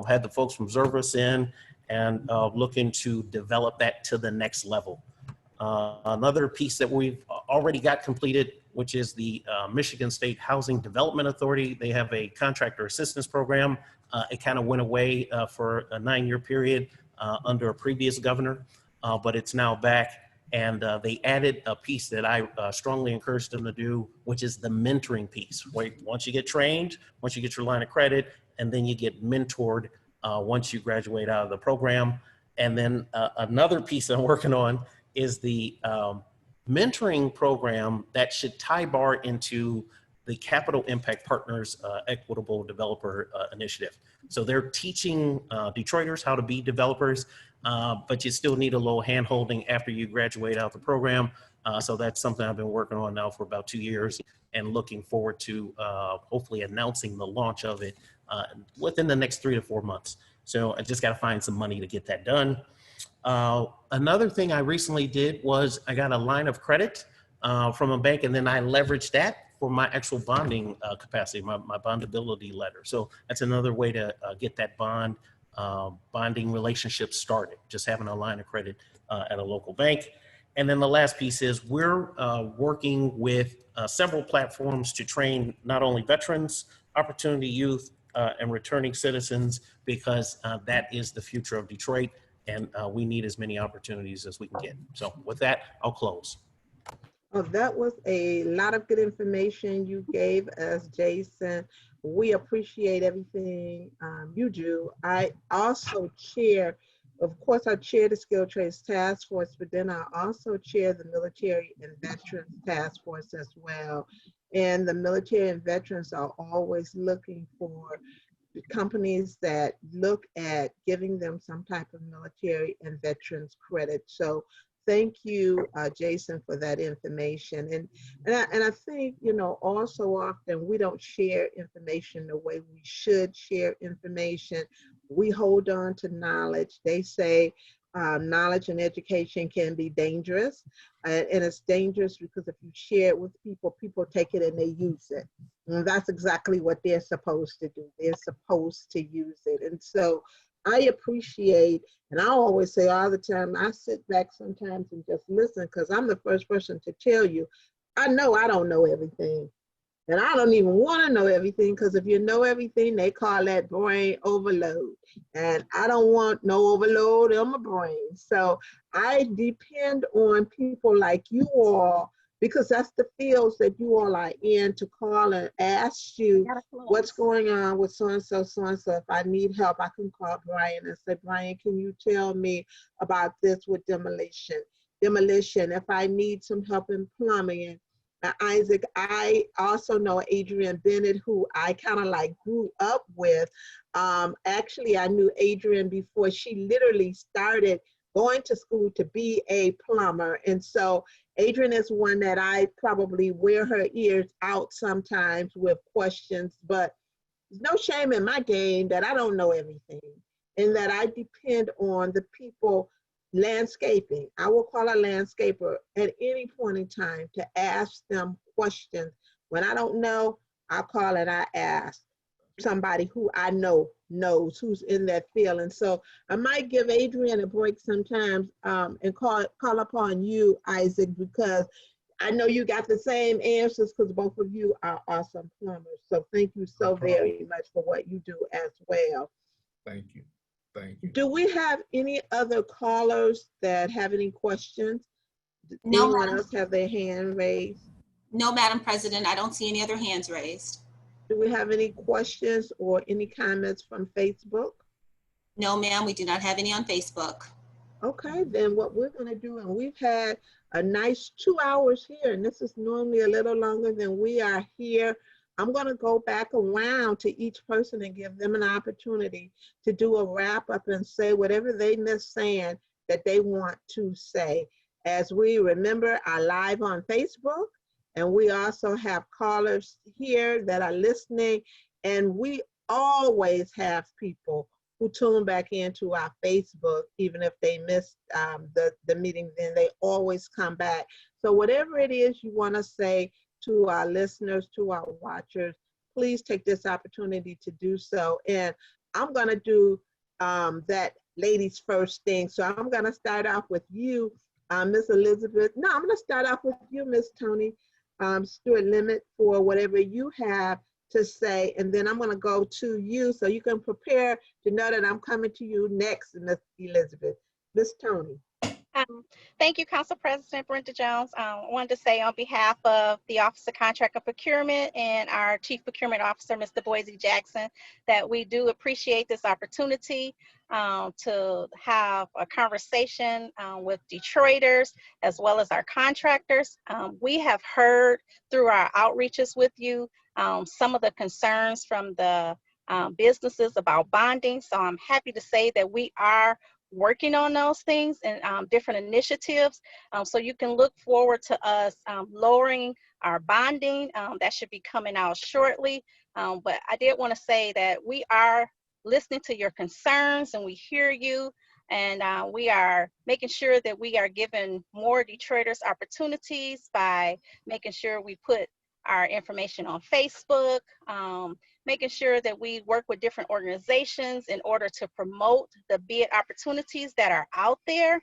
Speaker 6: had the folks from Zervis in, and looking to develop that to the next level. Another piece that we've already got completed, which is the Michigan State Housing Development Authority. They have a contractor assistance program. It kind of went away for a 9-year period under a previous governor. but it's now back. And they added a piece that I strongly encourage them to do, which is the mentoring piece. Once you get trained, once you get your line of credit, and then you get mentored once you graduate out of the program. And then another piece I'm working on is the mentoring program that should tie bar into the Capital Impact Partners Equitable Developer Initiative. So they're teaching Detroiters how to be developers, but you still need a little hand-holding after you graduate out the program. So that's something I've been working on now for about 2 years, and looking forward to hopefully announcing the launch of it within the next 3 to 4 months. So I just got to find some money to get that done. Another thing I recently did was I got a line of credit from a bank, and then I leveraged that for my actual bonding capacity, my bondability letter. So that's another way to get that bonding relationship started, just having a line of credit at a local bank. And then the last piece is we're working with several platforms to train not only veterans, opportunity youth, and returning citizens, because that is the future of Detroit, and we need as many opportunities as we can get. So with that, I'll close.
Speaker 7: Oh, that was a lot of good information you gave us, Jason. We appreciate everything you do. I also chair, of course, I chair the Skilled Trades Task Force, but then I also chair the Military and Veterans Task Force as well. And the military and veterans are always looking for companies that look at giving them some type of military and veterans credit. So thank you, Jason, for that information. And I think, you know, also often we don't share information the way we should share information. We hold on to knowledge. They say knowledge and education can be dangerous. And it's dangerous because if you share it with people, people take it and they use it. And that's exactly what they're supposed to do. They're supposed to use it. And so I appreciate, and I always say all the time, I sit back sometimes and just listen, because I'm the first person to tell you, I know I don't know everything. And I don't even want to know everything, because if you know everything, they call that brain overload. And I don't want no overload on my brain. So I depend on people like you all, because that's the fields that you all are in, to call and ask you what's going on with so-and-so, so-and-so. If I need help, I can call Brian and say, Brian, can you tell me about this with demolition? If I need some help in plumbing. Isaac, I also know Adrian Bennett, who I kind of like grew up with. Actually, I knew Adrian before she literally started going to school to be a plumber. And so Adrian is one that I probably wear her ears out sometimes with questions, but there's no shame in my game that I don't know everything, and that I depend on the people landscaping. I will call a landscaper at any point in time to ask them questions. When I don't know, I call and I ask somebody who I know knows, who's in that field. And so I might give Adrian a break sometimes and call upon you, Isaac, because I know you got the same answers, because both of you are awesome plumbers. So thank you so very much for what you do as well.
Speaker 3: Thank you. Thank you.
Speaker 7: Do we have any other callers that have any questions?
Speaker 9: No,
Speaker 7: anyone
Speaker 9: Madam.
Speaker 7: else have their hand raised?
Speaker 9: No, Madam President, I don't see any other hands raised.
Speaker 7: Do we have any questions or any comments from Facebook?
Speaker 9: No, ma'am, we do not have any on Facebook.
Speaker 7: Okay, then what we're going to do, and we've had a nice 2 hours here, and this is normally a little longer than we are here. I'm going to go back around to each person and give them an opportunity to do a wrap up and say whatever they missed saying that they want to say. As we remember, are live on Facebook, and we also have callers here that are listening, and we always have people who tune back into our Facebook, even if they missed the meeting, then they always come back. So whatever it is you want to say to our listeners, to our watchers, please take this opportunity to do so. And I'm going to do that ladies first thing. So I'm going to start off with you, Miss Elizabeth. No, I'm going to start off with you, Miss Toni Stewart-Limmitt, for whatever you have to say, and then I'm going to go to you so you can prepare to know that I'm coming to you next, Miss Elizabeth. Miss Toni.
Speaker 5: Thank you, Council President Brenda Jones. I wanted to say on behalf of the Office of Contract and Procurement and our Chief Procurement Officer, Mr. Boise Jackson, that we do appreciate this opportunity to have a conversation with Detroiters as well as our contractors. We have heard through our outreaches with you some of the concerns from the businesses about bonding. So I'm happy to say that we are working on those things and different initiatives. So you can look forward to us lowering our bonding. That should be coming out shortly. But I did want to say that we are listening to your concerns and we hear you. And we are making sure that we are giving more Detroiters opportunities by making sure we put our information on Facebook, making sure that we work with different organizations in order to promote the bid opportunities that are out there.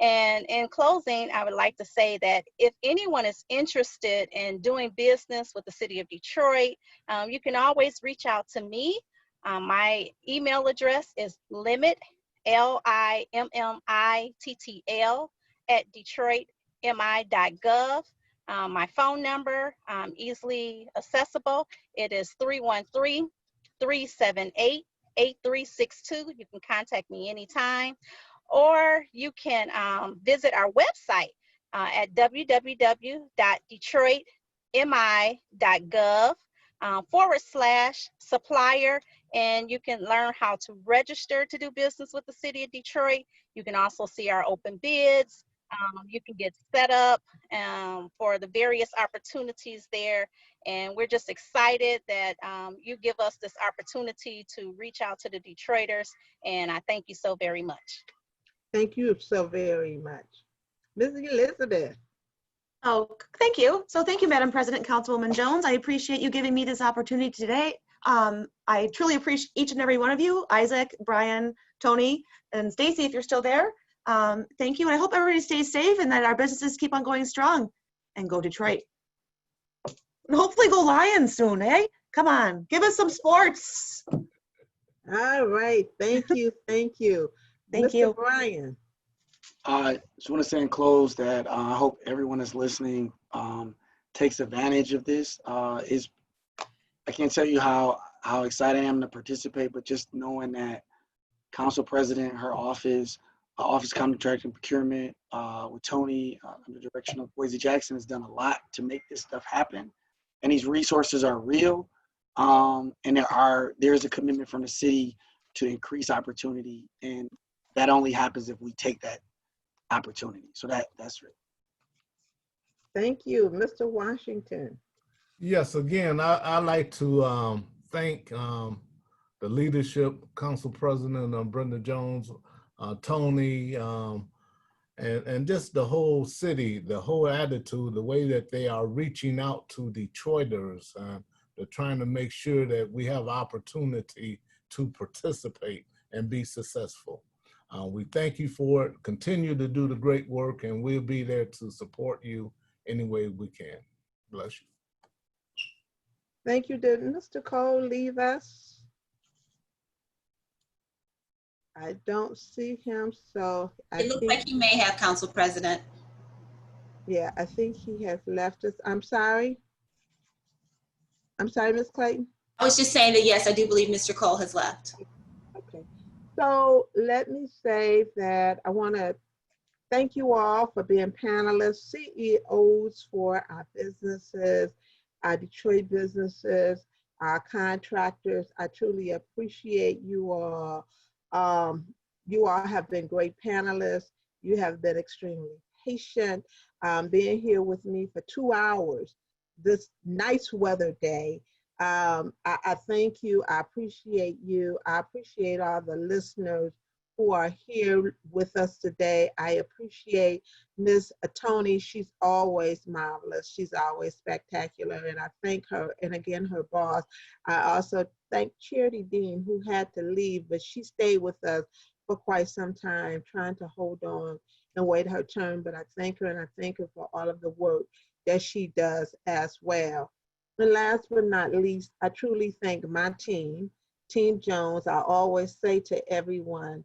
Speaker 5: And in closing, I would like to say that if anyone is interested in doing business with the city of Detroit, you can always reach out to me. My email address is limit, LIMMITTL @detroitmi.gov. My phone number, easily accessible. It is 313-378-8362. You can contact me anytime. Or you can visit our website at www.detroitmi.gov/supplier. And you can learn how to register to do business with the city of Detroit. You can also see our open bids. You can get set up for the various opportunities there. And we're just excited that you give us this opportunity to reach out to the Detroiters. And I thank you so very much.
Speaker 7: Thank you so very much. Ms. Elizabeth.
Speaker 2: Oh, thank you. So thank you, Madam President, Councilwoman Jones. I appreciate you giving me this opportunity today. I truly appreciate each and every one of you, Isaac, Brian, Toni, and Stacy, if you're still there. Thank you, and I hope everybody stays safe and that our businesses keep on going strong. And go Detroit. And hopefully go Lions soon, eh? Come on, give us some sports.
Speaker 7: All right, thank you, thank you.
Speaker 2: Thank
Speaker 7: Mr.
Speaker 2: you.
Speaker 7: Brian.
Speaker 8: I just want to say in close that I hope everyone that's listening takes advantage of this. I can't tell you how excited I am to participate, but just knowing that Council President, her office, Office of Contracting and Procurement, with Toni, under the direction of Boise Jackson, has done a lot to make this stuff happen. And these resources are real. And there is a commitment from the city to increase opportunity. And that only happens if we take that opportunity. So that's it.
Speaker 7: Thank you. Mr. Washington.
Speaker 3: Yes, again, I'd like to thank the leadership, Council President Brenda Jones, Toni, and just the whole city, the whole attitude, the way that they are reaching out to Detroiters. They're trying to make sure that we have opportunity to participate and be successful. We thank you for it. Continue to do the great work, and we'll be there to support you any way we can. Bless you.
Speaker 7: Thank you. Did Mr. Cole leave us? I don't see him, so
Speaker 9: It looks like he may have, Council President.
Speaker 7: Yeah, I think he has left us. I'm sorry. I'm sorry, Ms. Clayton.
Speaker 9: I was just saying that, yes, I do believe Mr. Cole has left.
Speaker 7: Okay. So let me say that I want to thank you all for being panelists, CEOs for our businesses, our Detroit businesses, our contractors. I truly appreciate you all. You all have been great panelists. You have been extremely patient, being here with me for 2 hours this nice weather day. I thank you. I appreciate you. I appreciate all the listeners who are here with us today. I appreciate Ms. Toni. She's always marvelous. She's always spectacular, and I thank her, and again, her boss. I also thank Charity Dean, who had to leave, but she stayed with us for quite some time, trying to hold on and wait her turn. But I thank her, and I thank her for all of the work that she does as well. And last but not least, I truly thank my team, Team Jones. I always say to everyone,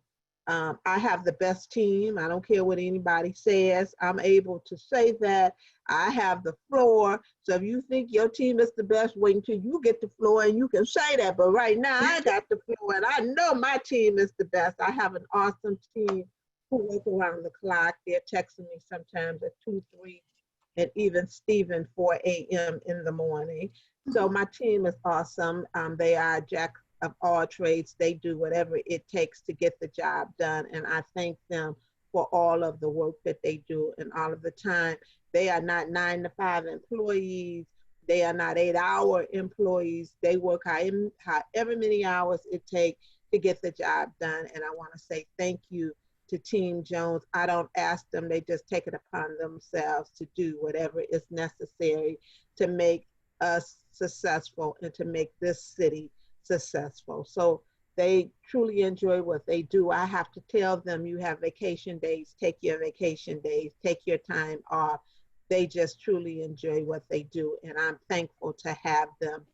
Speaker 7: I have the best team. I don't care what anybody says. I'm able to say that. I have the floor. So if you think your team is the best, wait until you get the floor and you can say that. But right now I got the floor and I know my team is the best. I have an awesome team who work around the clock. They're texting me sometimes at 2, 3, and even Stephen 4 a.m. in the morning. So my team is awesome. They are jack of all trades. They do whatever it takes to get the job done. And I thank them for all of the work that they do and all of the time. They are not 9-to-5 employees. They are not 8-hour employees. They work however many hours it takes to get the job done. And I want to say thank you to Team Jones. I don't ask them, they just take it upon themselves to do whatever is necessary to make us successful and to make this city successful. So they truly enjoy what they do. I have to tell them, you have vacation days, take your vacation days, take your time off. They just truly enjoy what they do. And I'm thankful to have them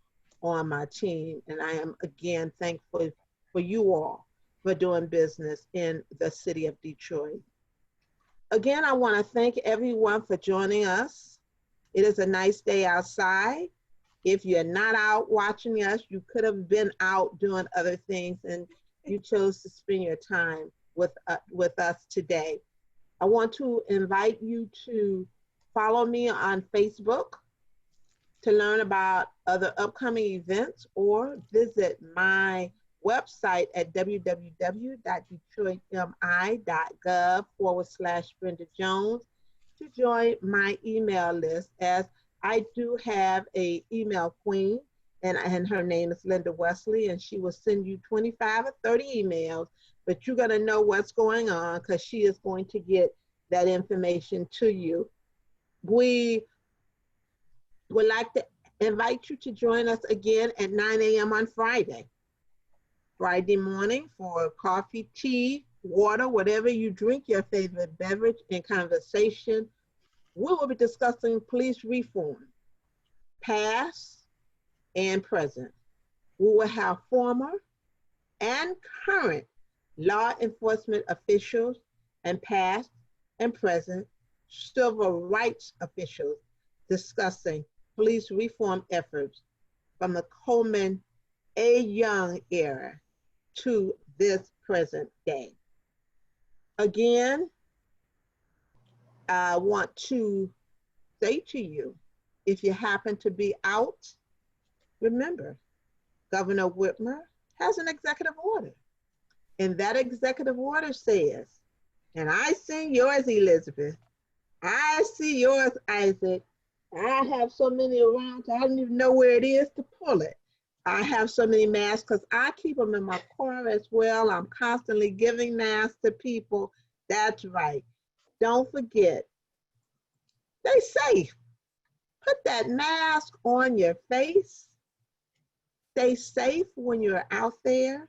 Speaker 7: on my team. And I am again thankful for you all for doing business in the city of Detroit. Again, I want to thank everyone for joining us. It is a nice day outside. If you're not out watching us, you could have been out doing other things and you chose to spend your time with us today. I want to invite you to follow me on Facebook to learn about other upcoming events or visit my website at www.detroitmi.gov/Brenda Jones to join my email list, as I do have a email queen, and her name is Linda Wesley, and she will send you 25 or 30 emails, but you're going to know what's going on because she is going to get that information to you. We would like to invite you to join us again at 9 a.m. on Friday morning for coffee, tea, water, whatever you drink, your favorite beverage, and conversation. We will be discussing police reform, past and present. We will have former and current law enforcement officials and past and present civil rights officials discussing police reform efforts from the Coleman A. Young era to this present day. Again, I want to say to you, if you happen to be out, remember, Governor Whitmer has an executive order. And that executive order says, and I see yours, Elizabeth, I see yours, Isaac, I have so many around, I don't even know where it is to pull it. I have so many masks because I keep them in my car as well. I'm constantly giving masks to people. That's right. Don't forget, stay safe. Put that mask on your face. Stay safe when you're out there.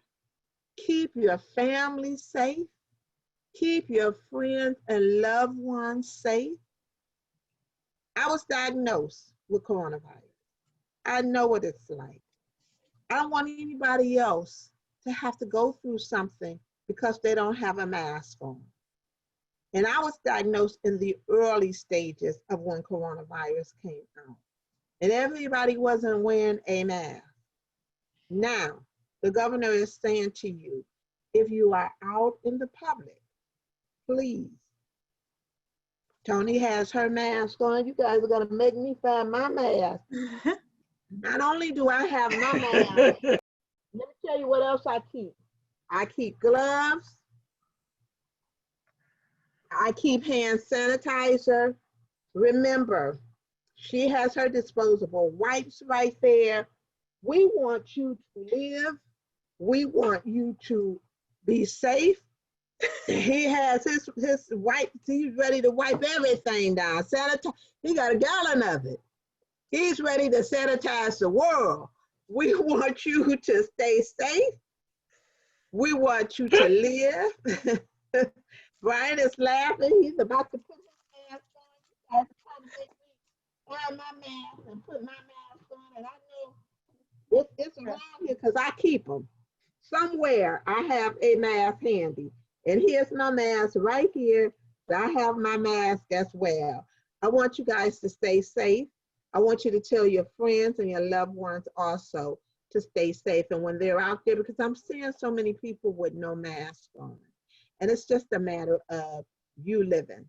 Speaker 7: Keep your family safe. Keep your friends and loved ones safe. I was diagnosed with coronavirus. I know what it's like. I don't want anybody else to have to go through something because they don't have a mask on. And I was diagnosed in the early stages of when coronavirus came out. And everybody wasn't wearing a mask. Now, the governor is saying to you, if you are out in the public, please. Toni has her mask on. You guys are gonna make me find my mask. Not only do I have my mask, let me tell you what else I keep. I keep gloves. I keep hand sanitizer. Remember, she has her disposable wipes right there. We want you to live. We want you to be safe. He has his wipes. He's ready to wipe everything down. Sanitize. He got a gallon of it. He's ready to sanitize the world. We want you to stay safe. We want you to live. Brian is laughing. He's about to put his mask on. Wear my mask and put my mask on. And I know it's around here because I keep them. Somewhere I have a mask handy. And here's my mask right here. I have my mask as well. I want you guys to stay safe. I want you to tell your friends and your loved ones also to stay safe. And when they're out there, because I'm seeing so many people with no mask on. And it's just a matter of you living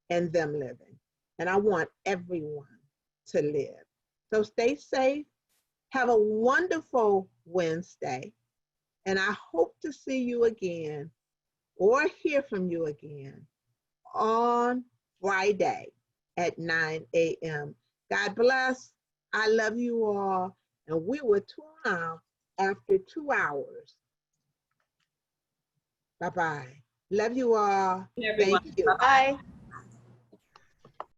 Speaker 7: and them living. And I want everyone to live. So stay safe. Have a wonderful Wednesday. And I hope to see you again or hear from you again on Friday at 9 a.m. God bless. I love you all. And we will tune out after 2 hours. Bye-bye. Love you all.
Speaker 9: Everyone.
Speaker 7: Thank you.
Speaker 2: Bye.